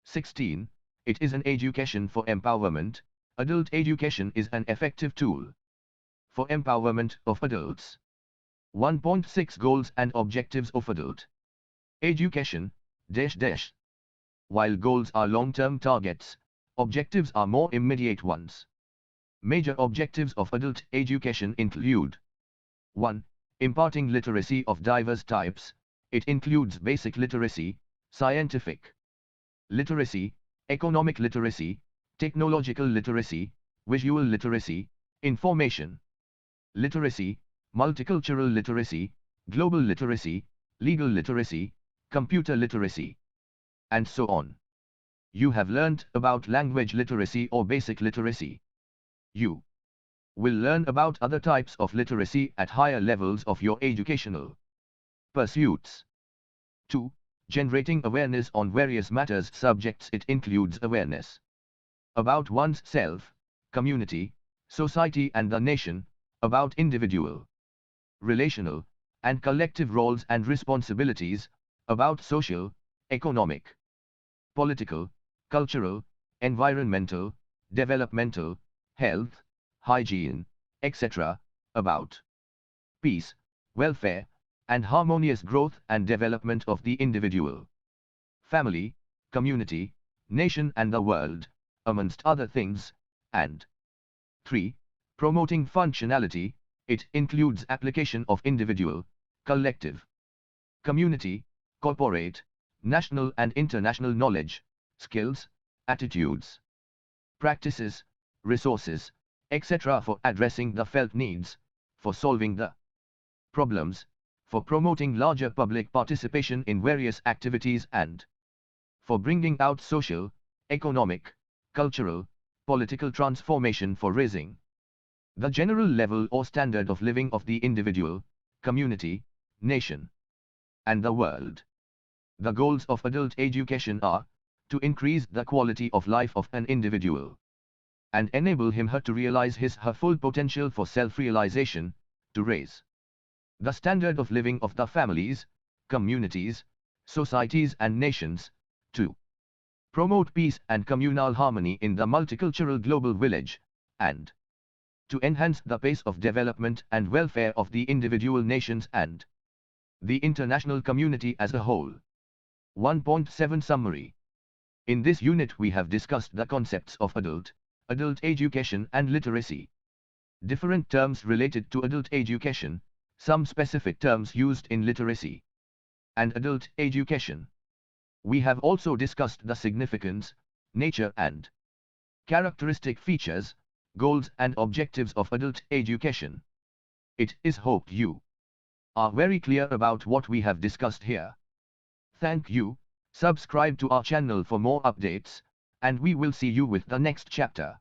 16. It is an education for empowerment. Adult education is an effective tool for empowerment of adults. 1.6 Goals and objectives of adult education, While goals are long-term targets, objectives are more immediate ones. Major objectives of adult education include 1. Imparting literacy of diverse types. It includes basic literacy, scientific literacy, economic literacy, technological literacy, visual literacy, information literacy, multicultural literacy, global literacy, legal literacy, computer literacy, and so on. You have learned about language literacy or basic literacy. You will learn about other types of literacy at higher levels of your educational pursuits. 2. Generating awareness on various matters subjects. It includes awareness about one's self, community, society and the nation, about individual, relational, and collective roles and responsibilities, about social, economic, political, cultural, environmental, developmental, health, hygiene, etc., about peace, welfare, and harmonious growth and development of the individual, family, community, nation and the world, amongst other things, and 3. Promoting functionality. It includes application of individual, collective, community, corporate, national and international knowledge, skills, attitudes, practices, resources, etc. for addressing the felt needs, for solving the problems, for promoting larger public participation in various activities and for bringing out social, economic, cultural, political transformation, for raising the general level or standard of living of the individual, community, nation, and the world. The goals of adult education are to increase the quality of life of an individual and enable him/her to realize his/her full potential for self-realization, to raise the standard of living of the families, communities, societies and nations, to promote peace and communal harmony in the multicultural global village, and to enhance the pace of development and welfare of the individual nations and the international community as a whole. 1.7 Summary. In this unit we have discussed the concepts of adult education and literacy. Different terms related to adult education, some specific terms used in literacy and adult education. We have also discussed the significance, nature and characteristic features, goals and objectives of adult education. It is hoped you are very clear about what we have discussed here. Thank you. Subscribe to our channel for more updates, and we will see you with the next chapter.